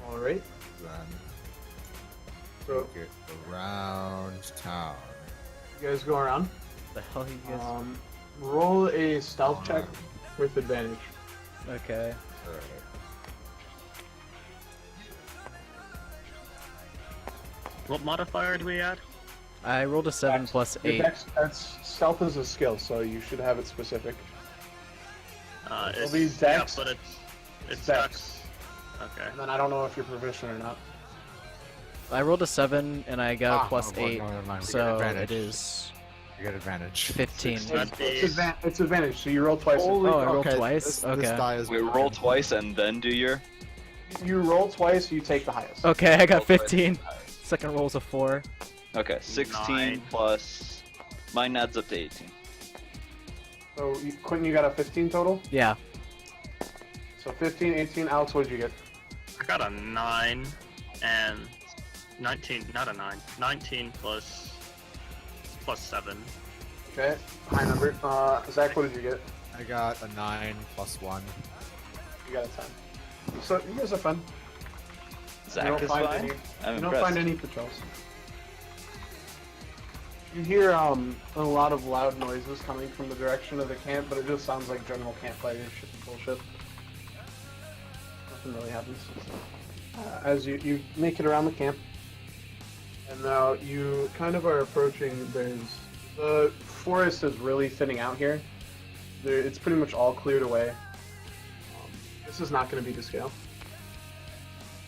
All right. then. So Get around town. you guys go around. The hell you guys? Roll a stealth check with advantage. Okay. Alright. What modifier do we add? I rolled a 7 plus Your 8. that's stealth is a skill, so you should have it specific. It's, be dex. Yeah, but it's Dex. dex. Okay. And then I don't know if you're proficient or not. I rolled a 7 and I got a plus oh, 8, no, never mind. We get so advantage. it is You get advantage. 15. It's advantage, so you roll twice. Oh, I rolled okay, twice? This Okay. die is We roll twice and then do your. You roll twice, you take the highest. Okay, I got Roll twice. 15. Second roll's a 4. Okay, 16 9. plus. Mine adds up to 18. So Quentin, you got a 15 total. Yeah. So 15, 18. Alex, what did you get? I got a 9 and 19. Not a 9. 19 plus 7. Okay, high number. Zach, what did you get? I got a 9 plus 1. You got a 10. So you guys are fun. Zach is find fine. any. I'm You don't impressed. find any patrols. You hear a lot of loud noises coming from the direction of the camp, but it just sounds like general campfire bullshit. Nothing really happens. As you make it around the camp, and now you kind of are approaching. The forest is really thinning out here. It's pretty much all cleared away. This is not going to be to scale.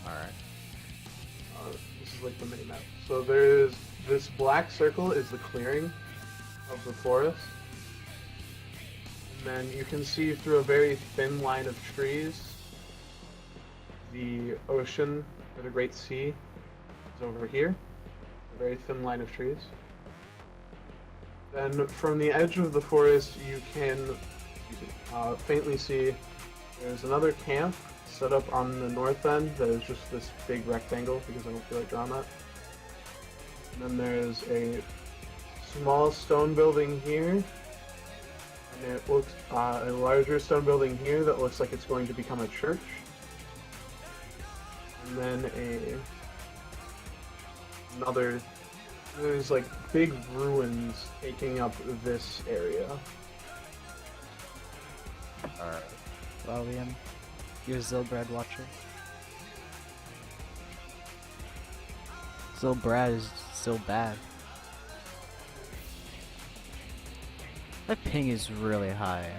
Alright. This is like the mini map. So there's this black circle is the clearing of the forest. And then you can see through a very thin line of trees the ocean or the Great Sea is over here. A very thin line of trees. Then from the edge of the forest you can faintly see there's another camp set up on the north end that is just this big rectangle because I don't feel like drawing that. And then there's a small stone building here, and it looks a larger stone building here that looks like it's going to become a church. And then there's like big ruins taking up this area. Alright. Well, Liam, you're Zilbrad watcher. Zilbrad is still bad. That ping is really high.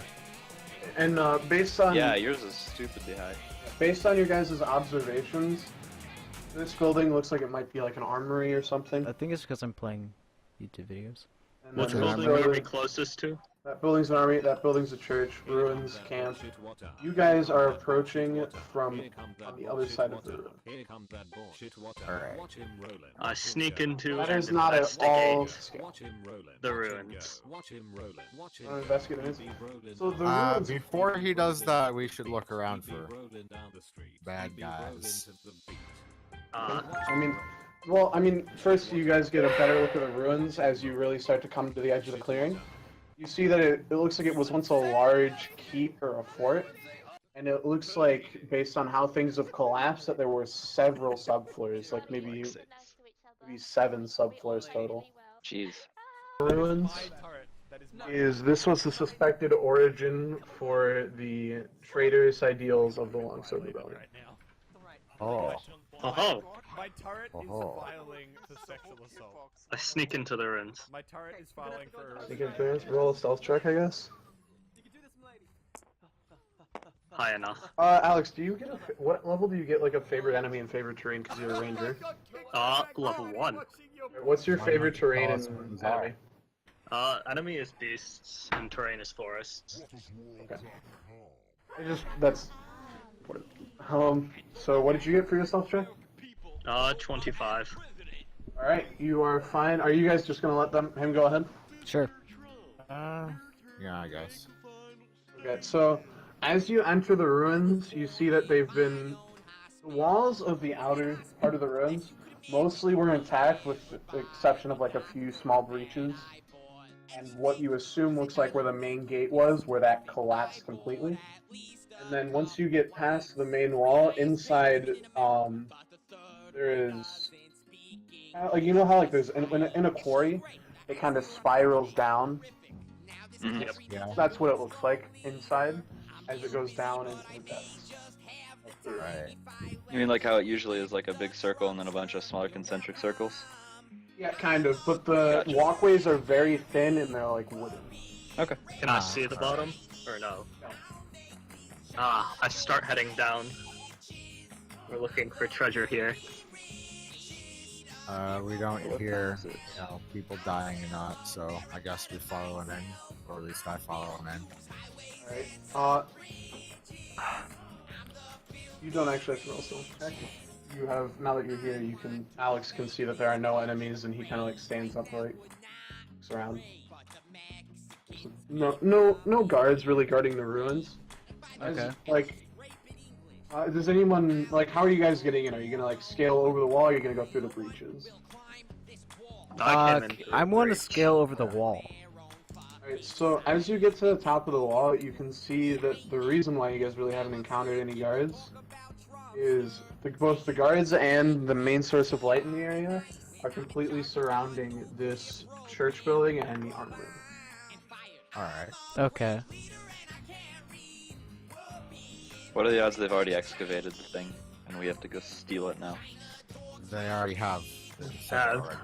and based on Yeah, yours is stupidly high. based on your guys' observations, this building looks like it might be like an armory or something. I think it's because I'm playing YouTube videos. And What then an this building are we building- closest to? That building's an army. That building's a church. Ruins, camp. You guys are approaching from on the other side of the room. Alright. I sneak into That and is not at all investigate scale. the ruins. Investigate it. So the ruins. Before he does that, we should look around for bad guys. I mean, first you guys get a better look at the ruins as you really start to come to the edge of the clearing. You see that it looks like it was once a large keep or a fort, and it looks like, based on how things have collapsed, that there were several subfloors, like maybe 7 subfloors total. Jeez. Ruins this was the suspected origin for the traitorous ideals of the Longsword Rebellion. Oh. Oh, My turret is Oh. filing for sexual assault. I sneak into the ruins. My turret is filing for. You can roll a stealth check, I guess. High enough. Alex, do you get what level do you get like a favorite enemy and favorite terrain because you're a ranger? Level 1. What's your favorite terrain Tell us and what these enemy? Enemy is beasts, and terrain is forests. That's so what did you get for your stealth check? 25. All right, you are fine. Are you guys just gonna let him go ahead? Sure. Yeah, I guess. Okay, so as you enter the ruins, you see that the walls of the outer part of the ruins mostly were intact, with the exception of like a few small breaches, and what you assume looks like where the main gate was, where that collapsed completely. And then once you get past the main wall, inside, there is, like, you know how like there's in a quarry, it kind of spirals down. Mhm. Yeah. That's what it looks like inside, as it goes down into the depths. Right. You mean like how it usually is like a big circle and then a bunch of smaller concentric circles? Yeah, kind of, but the Gotcha. walkways are very thin and they're like wooden. Okay. Can I see the bottom? Or no? I start heading down. We're looking for treasure here. We don't hear, people dying or not, so I guess we follow him in, or at least I follow him in. Alright, you don't actually have to roll stealth check. You have, now that you're here, Alex can see that there are no enemies, and he kind of like stands up, like, looks around. No guards really guarding the ruins. Okay. Does anyone, like, how are you guys getting in? Are you gonna like scale over the wall, or are you gonna go through the breaches? I came in through I'm the going to breach. scale over the wall. Alright, so as you get to the top of the wall, you can see that the reason why you guys really haven't encountered any guards is both the guards and the main source of light in the area are completely surrounding this church building and the armory. Alright. Okay. What are the odds they've already excavated the thing and we have to go steal it now? They already have. Have.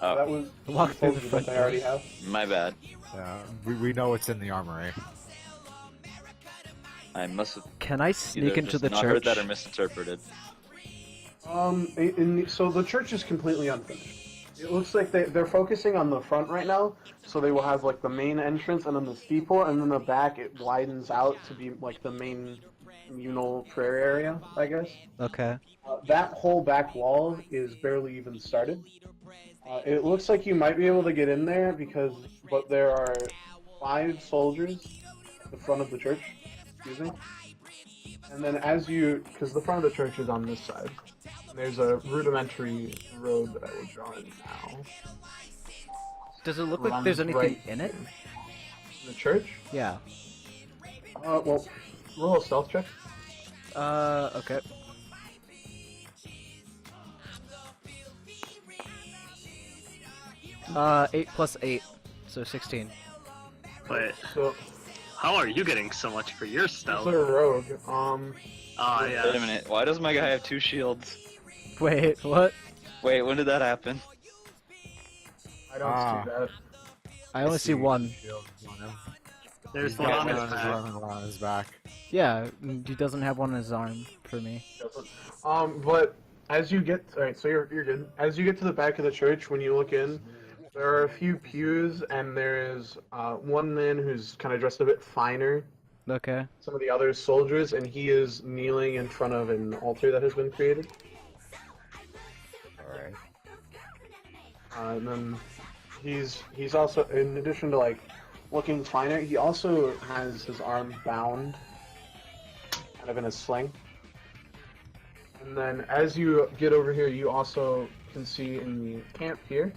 Oh, That was Walk through the what front they already have. my bad. Yeah, we know it's in the armory. I must have Can I either sneak into just the not church? heard that or misinterpreted. So the church is completely unfinished. It looks like they're focusing on the front right now, so they will have like the main entrance and then the steeple, and then the back it widens out to be like the main communal prayer area, I guess. Okay. That whole back wall is barely even started. It looks like you might be able to get in there but there are 5 soldiers at the front of the church. Excuse me. And then because the front of the church is on this side, there's a rudimentary road that I will draw in now. Does it look like Runs there's anything right in it? In the church? Yeah. Well, roll a stealth check. Okay. Eight plus 8, so 16. Wait, So how are you getting so much for your it's stealth? a rogue. Yeah. Wait a minute, why does my guy have 2 shields? Wait, what? Wait, when did that happen? I don't see that. I only see one. There's He's one got on his one back. running around his back. Yeah, he doesn't have one on his arm for me. But as you get, alright, so you're good. As you get to the back of the church, when you look in, there are a few pews, and there is one man who's kind of dressed a bit finer. Okay. Some of the other soldiers, and he is kneeling in front of an altar that has been created. Alright. And then he's also, in addition to like looking finer, he also has his arm bound, kind of in a sling. And then as you get over here, you also can see in the camp here,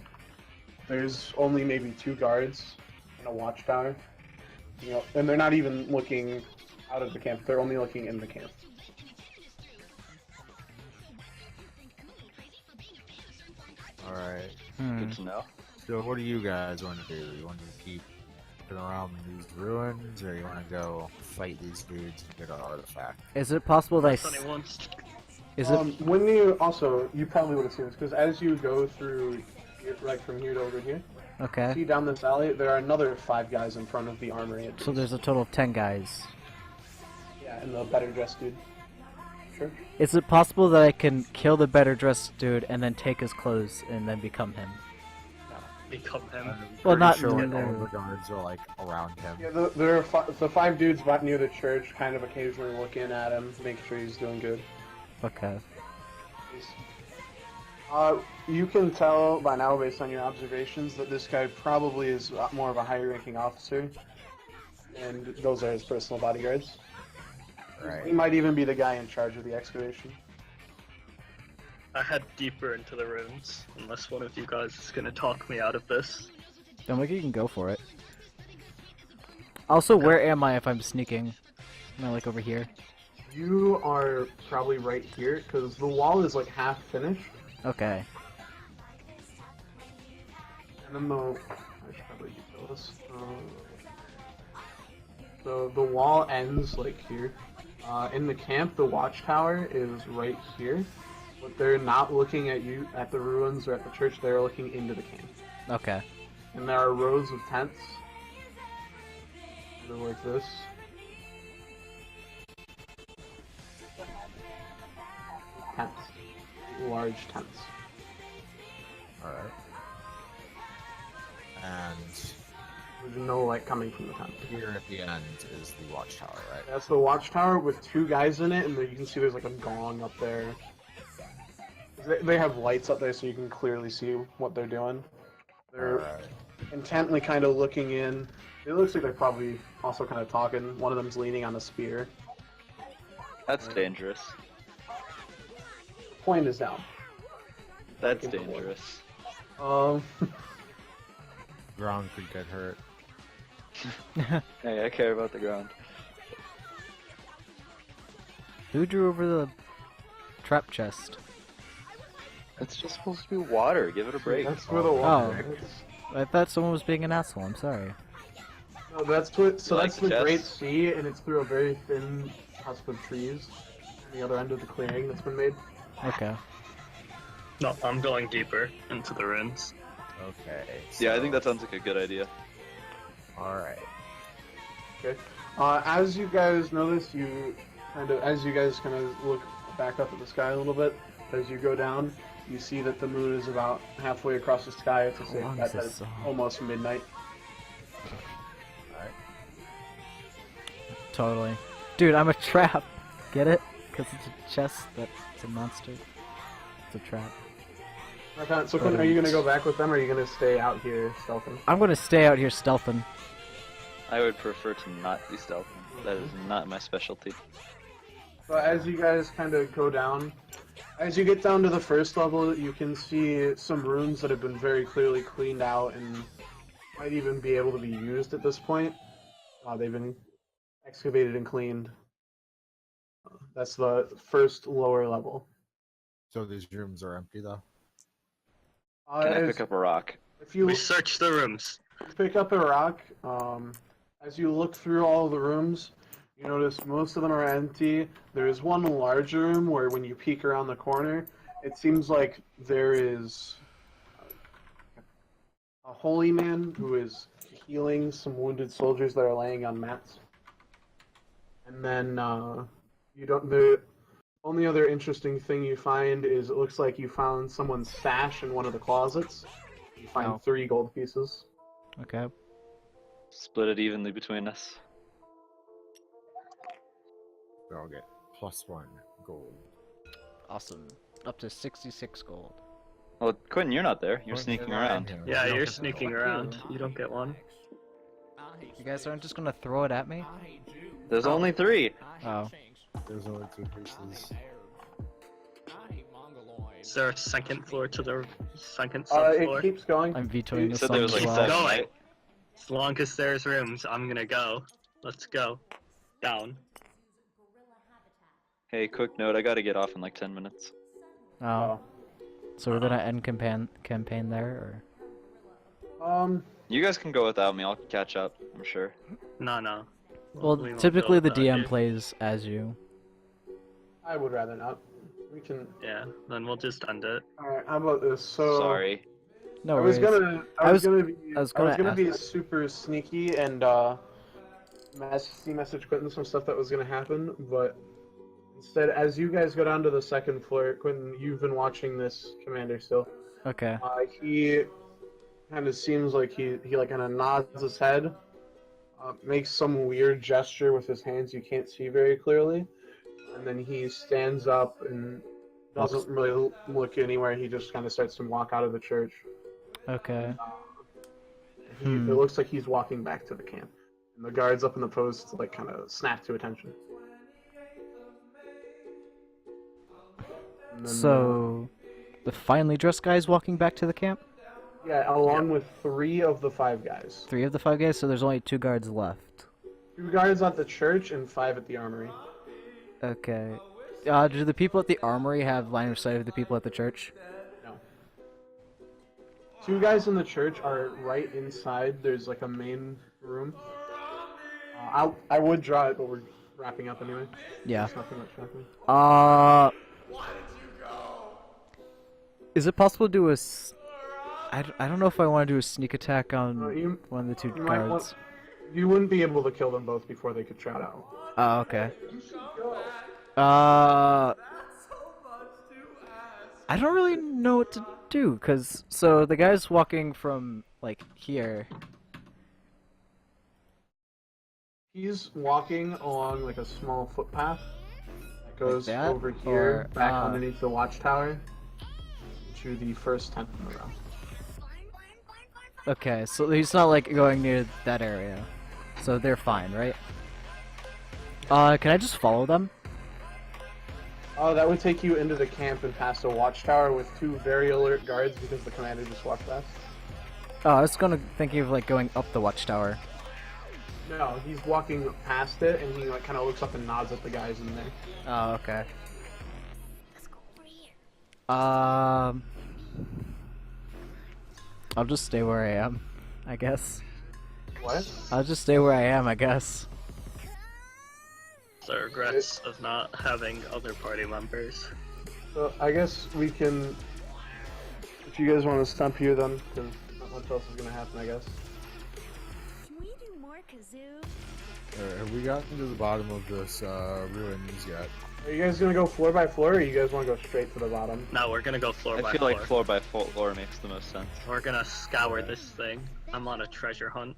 there's only maybe 2 guards and a watchtower. You know, and they're not even looking out of the camp; they're only looking in the camp. Alright. Good to know. So what do you guys want to do? You want to keep looking around these ruins, or you want to go fight these dudes and get an artifact? Is it possible that Sonny wants. is it When you probably would have seen this, because as you go through, right from here to over here, okay? see down this alley, there are another 5 guys in front of the armory. So there's a total of 10 guys. Yeah, and the better dressed dude. Sure. Is it possible that I can kill the better dressed dude and then take his clothes and then become him? Become him. I'm Well, pretty not sure in all the- the guards are like around him. Yeah, there are the 5 dudes back near the church, kind of occasionally looking at him, making sure he's doing good. Okay. You can tell by now, based on your observations, that this guy probably is more of a higher-ranking officer, and those are his personal bodyguards. He Right. might even be the guy in charge of the excavation. I head deeper into the ruins, unless one of you guys is gonna talk me out of this. Then you can go for it. Also, where am I if I'm sneaking? Am I like over here? You are probably right here, because the wall is like half finished, Okay. and then I should probably detail this. So the wall ends like here. In the camp, the watchtower is right here, but they're not looking at you at the ruins or at the church. They're looking into the camp, Okay. and there are rows of tents. They're like this. Tents, large tents. Alright. And There's no light coming from the tent. here at the end is the watchtower, right? That's the watchtower with 2 guys in it, and then you can see there's like a gong up there. They have lights up there so you can clearly see what they're doing. They're Alright. intently kind of looking in. It looks like they're probably also kind of talking. One of them's leaning on a spear. That's dangerous. Point is down. That's dangerous. Ground could get hurt. Hey, I care about the ground. Who drew over the trap chest? It's just supposed to be water. Give it a break. That's where the Oh. water is. I thought someone was being an asshole. I'm sorry. No, that's what. So You that's like the the Great chest? Sea, and it's through a very thin husk of trees. On the other end of the clearing that's been made. Okay. No, I'm going deeper into the ruins. Okay. Yeah, I think that sounds like a good idea. Alright. Okay. As you guys notice, as you guys kind of look back up at the sky a little bit, as you go down, you see that the moon is about halfway across the sky. It's a safe long bet is that this it's song? almost midnight. Alright. Totally. Dude, I'm a trap. Get it? Because it's a chest that's a monster. It's a trap. Okay, so Quinn, are you gonna go back with them, or are you gonna stay out here stealthing? I'm gonna stay out here stealthing. I would prefer to not be stealthy. That is not my specialty. So as you guys kind of go down, as you get down to the first level, you can see some rooms that have been very clearly cleaned out and might even be able to be used at this point. They've been excavated and cleaned. That's the first lower level. So these rooms are empty though? Can I As- pick up a rock? if you We search the rooms. pick up a rock, as you look through all the rooms, you notice most of them are empty. There is one large room where when you peek around the corner, it seems like there is a holy man who is healing some wounded soldiers that are laying on mats. And then you don't. The only other interesting thing you find is it looks like you found someone's stash in one of the closets. You find Oh. 3 gold pieces. Okay. Split it evenly between us. So I'll get +1 gold. Awesome. Up to 66 gold. Well, Quentin, you're not there. You're Quentin, sneaking you're not in around. here. Yeah, You you're don't get sneaking gold. around. You don't get one. You guys aren't just gonna throw it at me? There's only 3. Oh. There's only 2 pieces. Is there a second floor to the second It subfloor? keeps going. I'm vetoing You this said there was as like well. 7, Going. right? As long as there's rooms, I'm gonna go. Let's go. Down. Hey, quick note, I gotta get off in like 10 minutes. Oh. So we're gonna end campaign there, You guys can go without me, I'll catch up, I'm sure. No. or? Well, We won't typically go the without DM you. plays as you. I would rather not. We can. Yeah, then we'll just end it. Alright, how about this? So Sorry. No I was worries. gonna, I was gonna be, I was gonna be super sneaky and message Quentin some stuff that was gonna happen, but instead, as you guys go down to the second floor, Quentin, you've been watching this commander still. Okay. He kind of seems like he like kind of nods his head, makes some weird gesture with his hands you can't see very clearly, and then he stands up and doesn't really look anywhere. He just kind of starts to walk out of the church. Okay. It looks like he's walking back to the camp, and the guards up in the post like kind of snap to attention. And then, So, the finely dressed guy's walking back to the camp? yeah, along with 3 of the 5 guys. 3 of the 5 guys, so there's only 2 guards left. 2 guards at the church and 5 at the armory. Okay. Do the people at the armory have line of sight of the people at the church? No. 2 guys in the church are right inside. There's like a main room. I would draw it, but we're wrapping up anyway. Yeah. There's nothing much happening. Is it possible to do a I don't know if I want to do a sneak attack on You one of the 2 you might guards. want. You wouldn't be able to kill them both before they could shout out. Oh, okay. I don't really know what to do, cause so the guy's walking from like here. He's walking along like a small footpath that goes that? over here, Or, back underneath the watchtower, to the first tent in the row. Okay, so he's not like going near that area, so they're fine, right? Can I just follow them? Oh, that would take you into the camp and past a watchtower with 2 very alert guards because the commander just walked past. Oh, I was thinking of like going up the watchtower. No, he's walking past it and he like kind of looks up and nods at the guys in there. Oh, okay. I'll just stay where I am, I guess. What? I'll just stay where I am, I guess. The regrets of not having other party members. So I guess we can. If you guys want to stump here, then not much else is gonna happen, I guess. Can we do more kazoo? Alright, have we gotten to the bottom of this ruins yet? Are you guys gonna go floor by floor, or you guys want to go straight to the bottom? No, we're gonna go floor I by feel floor. like floor by floor makes the most sense. We're gonna scour this thing. I'm on a treasure hunt.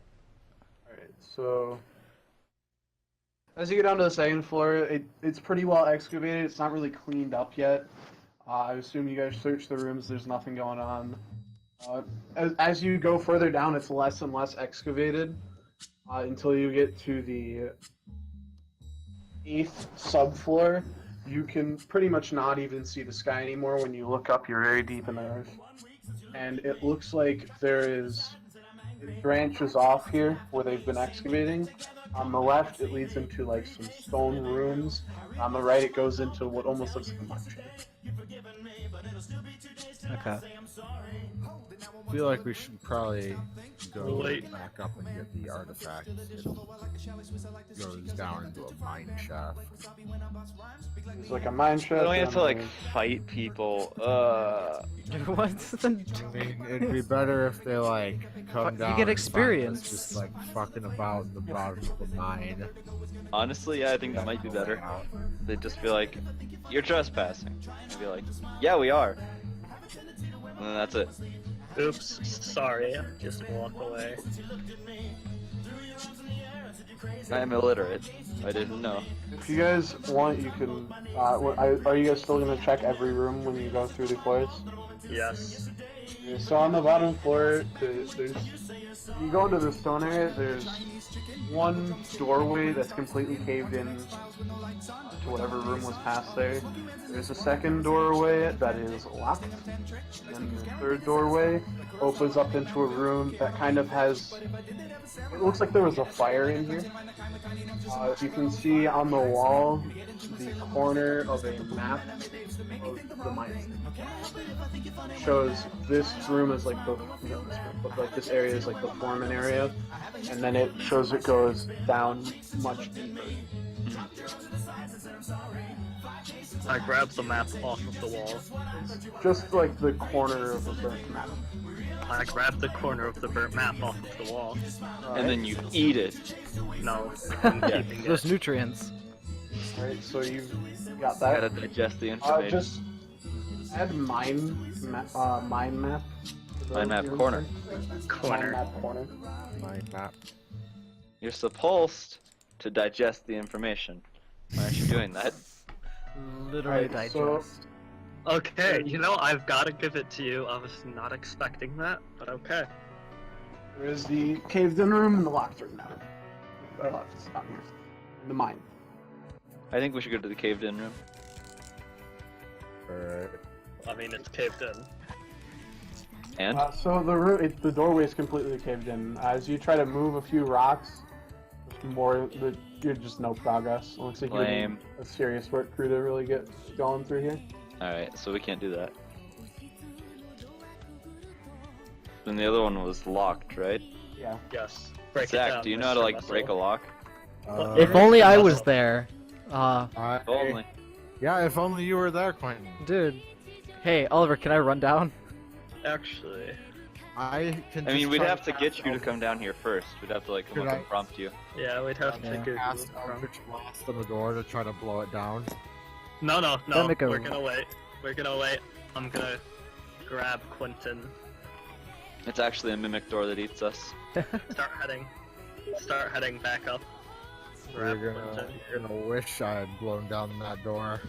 Alright, so as you get down to the second floor, it's pretty well excavated. It's not really cleaned up yet. I assume you guys searched the rooms. There's nothing going on. As you go further down, it's less and less excavated until you get to the 8th subfloor. You can pretty much not even see the sky anymore. When you look up, you're very deep in the earth. And it looks like it branches off here where they've been excavating. On the left, it leads into like some stone rooms. On the right, it goes into what almost looks like a mine shaft. Okay. I feel like we should probably go Wait. back up and get the artifact. It goes down into a mine shaft. It's like a mine shaft. Don't we have and to like there's- fight people? What's the... I mean, it'd be better if they like come You down. get and find us experience. just like fucking about in the bottom of the mine. Honestly, yeah, I think that might be No way better. out. They'd just be like, "You're trespassing." I'd be like, "Yeah, we are." And then that's it. Oops, sorry. Just walk away. I am illiterate. I didn't know. If you guys want, you can. Are you guys still gonna check every room when you go through the floors? Yes. Yeah, so on the bottom floor, there's you go into the stone area. There's one doorway that's completely caved in to whatever room was past there. There's a second doorway that is locked, and the third doorway opens up into a room that kind of has. It looks like there was a fire in here. You can see on the wall the corner of a map of the mines. Shows this room is like the this room, but like this area is like the foreman area, and then it shows it goes down much deeper. I grabbed the map off of the wall. Just like the corner of the burnt map. I grabbed the corner of the burnt map off of the wall. And then you eat it. No, I'm Yeah. keeping it. Those nutrients. Alright, so you got Gotta that. digest the information. Just add mine map. To the Mine map room corner. there. Mine Corner. map corner. Mine map. You're supposed to digest the information. Why aren't you doing that? Literally Alright, so- digest. Okay, you know, I've gotta give it to you. I was not expecting that, but okay. There is the caved-in room and the locked room now. It's not here. And the mine. I think we should go to the caved-in room. Alright. I mean, it's caved in. And So the room, the doorway is completely caved in. As you try to move a few rocks, you're just no progress. It looks like you Lame. need a serious work crew to really get going through here. Alright, so we can't do that. Then the other one was locked, right? Yeah. Yes. Break it Zach, down, do you know how to Mr. like Russell. break a lock? If only I was there. I- If only. Yeah, if only you were there, Quentin. Dude. Hey, Oliver, can I run down? Actually, I can. I mean, just we'd try have to get pass you to over- come down here first. We'd have to like come Could up I- and prompt you. yeah, we'd have Yeah. to Google. Ask Eldritch Blast on the door to try to blow it down. No, no, Then no. make a- We're gonna wait. We're gonna wait. I'm gonna grab Quentin. It's actually a mimic door that eats us. Start heading back up. Grab You're gonna, Quentin. you're gonna wish I had blown down that door.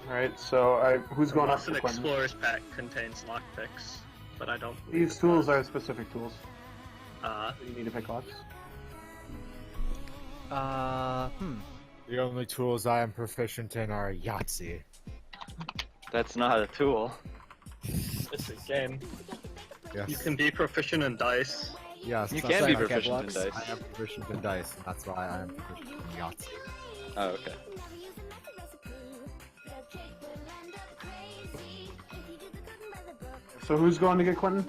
Alright, so who's going up Unless an to Quentin? explorer's pack contains lockpicks, but I don't. believe These it tools does. are specific tools. You need to pick locks. The only tools I am proficient in are Yahtzee. That's not a tool. It's a game. Yes. You can be proficient in dice. Yes. You that's can be why proficient in blocks. dice. I am proficient in dice. And that's why I am proficient in Yahtzee. Oh, okay. So who's going to get Quentin?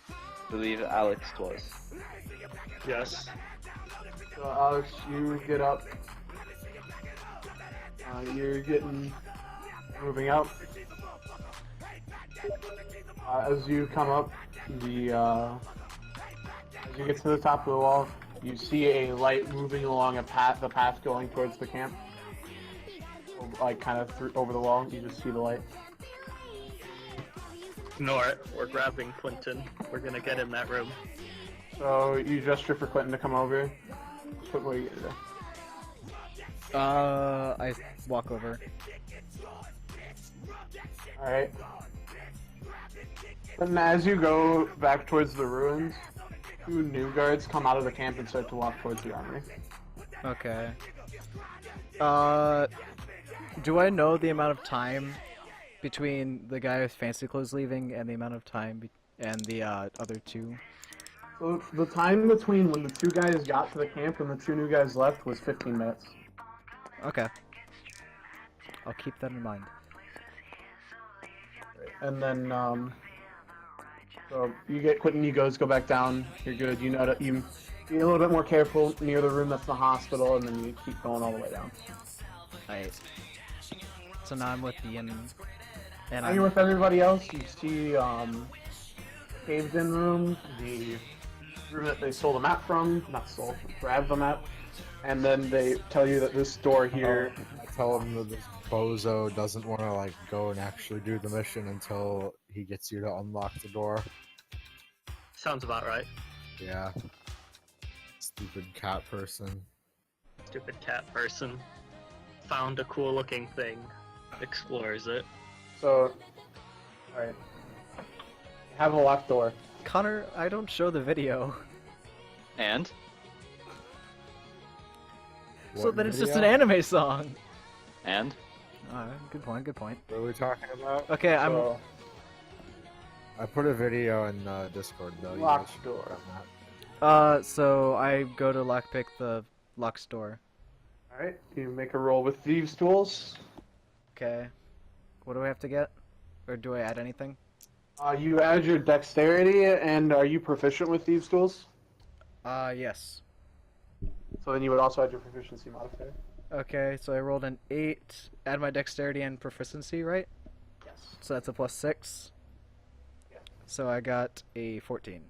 I believe Alex was. Yes. So Alex, you get up. You're moving out. As you come up, as you get to the top of the wall, you see a light moving along the path going towards the camp. Like kind of over the wall, you just see the light. Ignore it. We're grabbing Quentin. We're gonna get in that room. So you gesture for Quentin to come over. What are you gonna do? I walk over. Alright. And as you go back towards the ruins, two new guards come out of the camp and start to walk towards the armory. Okay. Do I know the amount of time between the guy with fancy clothes leaving and the amount of time and the other two? So the time between when the two guys got to the camp and the two new guys left was 15 minutes. Okay. I'll keep that in mind. And then, So you get Quentin, you go back down. You're good. You know that you be a little bit more careful near the room that's the hospital, and then you keep going all the way down. Alright. So now I'm with Ian. And Now you're with everybody else. You see caved-in room, the room that they stole the map from. Not stole, grabbed the map. And then they tell you that this door here. I tell him that this bozo doesn't want to like go and actually do the mission until he gets you to unlock the door. Sounds about right. Yeah. Stupid cat person. Stupid cat person. Found a cool looking thing. Explores it. So, alright. You have a locked door. Connor, I don't show the video. And So What then it's just video? an anime song. and Good point, good point. What are we talking about? Okay, I'm. So, I put a video in Discord though. you Locked guys should door. check that. So I go to lockpick the lock store. alright. You make a roll with thieves' tools. Okay. What do I have to get? Or do I add anything? You add your dexterity, and are you proficient with thieves' tools? Yes. So then you would also add your proficiency modifier. Okay, so I rolled an 8, add my dexterity and proficiency, right? Yes. So that's a +6. Yeah. So I got a 14.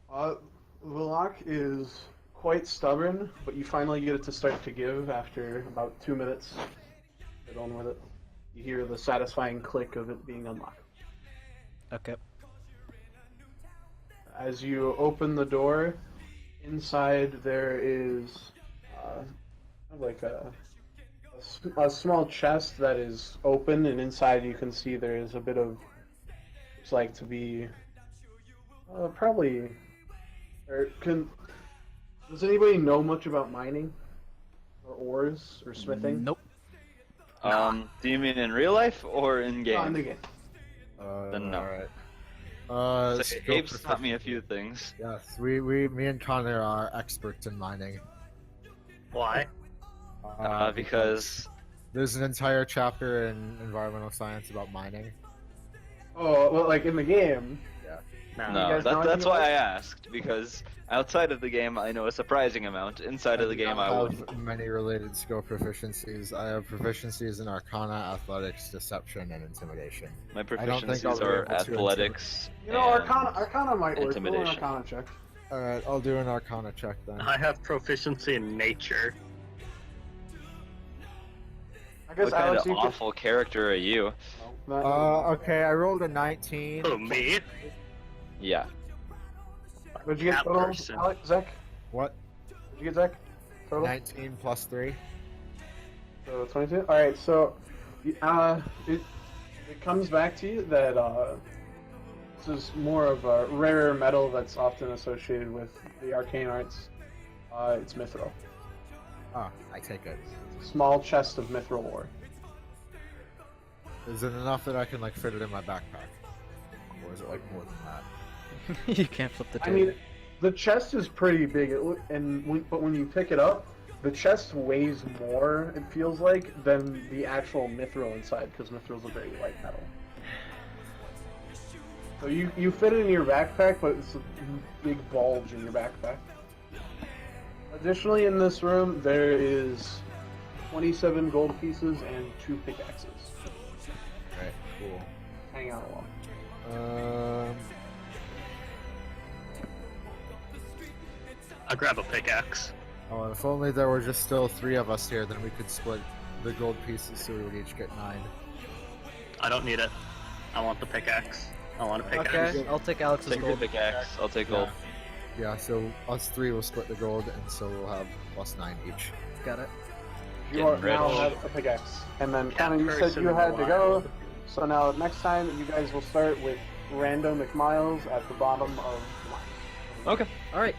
The lock is quite stubborn, but you finally get it to start to give after about 2 minutes. Get on with it. You hear the satisfying click of it being unlocked. Okay. As you open the door, inside there is like a small chest that is open, and inside you can see there is a bit of, looks like to be probably, does anybody know much about mining or ores or smithing? Nope. do you mean in real life or in game? Not in the game. Then no. Alright. So Gabe's taught me a few things. Yes, me and Connor are experts in mining. Why? Because there's an entire chapter in environmental science about mining. Oh, well, like in the game. no, You guys know that's anything why about I asked. Because outside of the game, I know a surprising amount. Inside of the game, I have wouldn't. many related skill proficiencies. I have proficiencies in Arcana, Athletics, Deception, and Intimidation. My I don't think I'll proficiencies be are able to athletics. You know, and- Arcana might work. Roll an Intimidation. Arcana check. Alright, I'll do an Arcana check then. I have proficiency in nature. I guess What kind Alex, of you could. awful character are you? No, not- Okay, I rolled a 19. Who, me? Yeah. What'd you get cat total, person. Alex? Zach? What? What'd you get, Zach? Total? 19 plus 3. So 22. All right. So, it comes back to you that this is more of a rarer metal that's often associated with the arcane arts. It's mithril. Ah, I take it. Small chest of mithril ore. Is it enough that I can like fit it in my backpack? Or is it like more than that? You can't flip the I table. mean, the chest is pretty big, but when you pick it up, the chest weighs more, it feels like, than the actual mithril inside, because mithril's a very light metal. So you fit it in your backpack, but it's a big bulge in your backpack. Additionally, in this room, there is 27 gold pieces and 2 pickaxes Alright, cool. hanging out along. I'll grab a pickaxe. Oh, if only there were just still 3 of us here, then we could split the gold pieces so we would each get 9. I don't need it. I want the pickaxe. I want a pickaxe. Okay, I'll take Alex's Take the gold. pickaxe. I'll take gold. Yeah, so us 3 will split the gold, and so we'll have plus 9 each. Got it. You are Getting now rich. have a pickaxe. And then, Cat Connor, you said person you had to go. wild. So now, next time, you guys will start with Rando McMiles at the bottom of the line. Okay. Alright,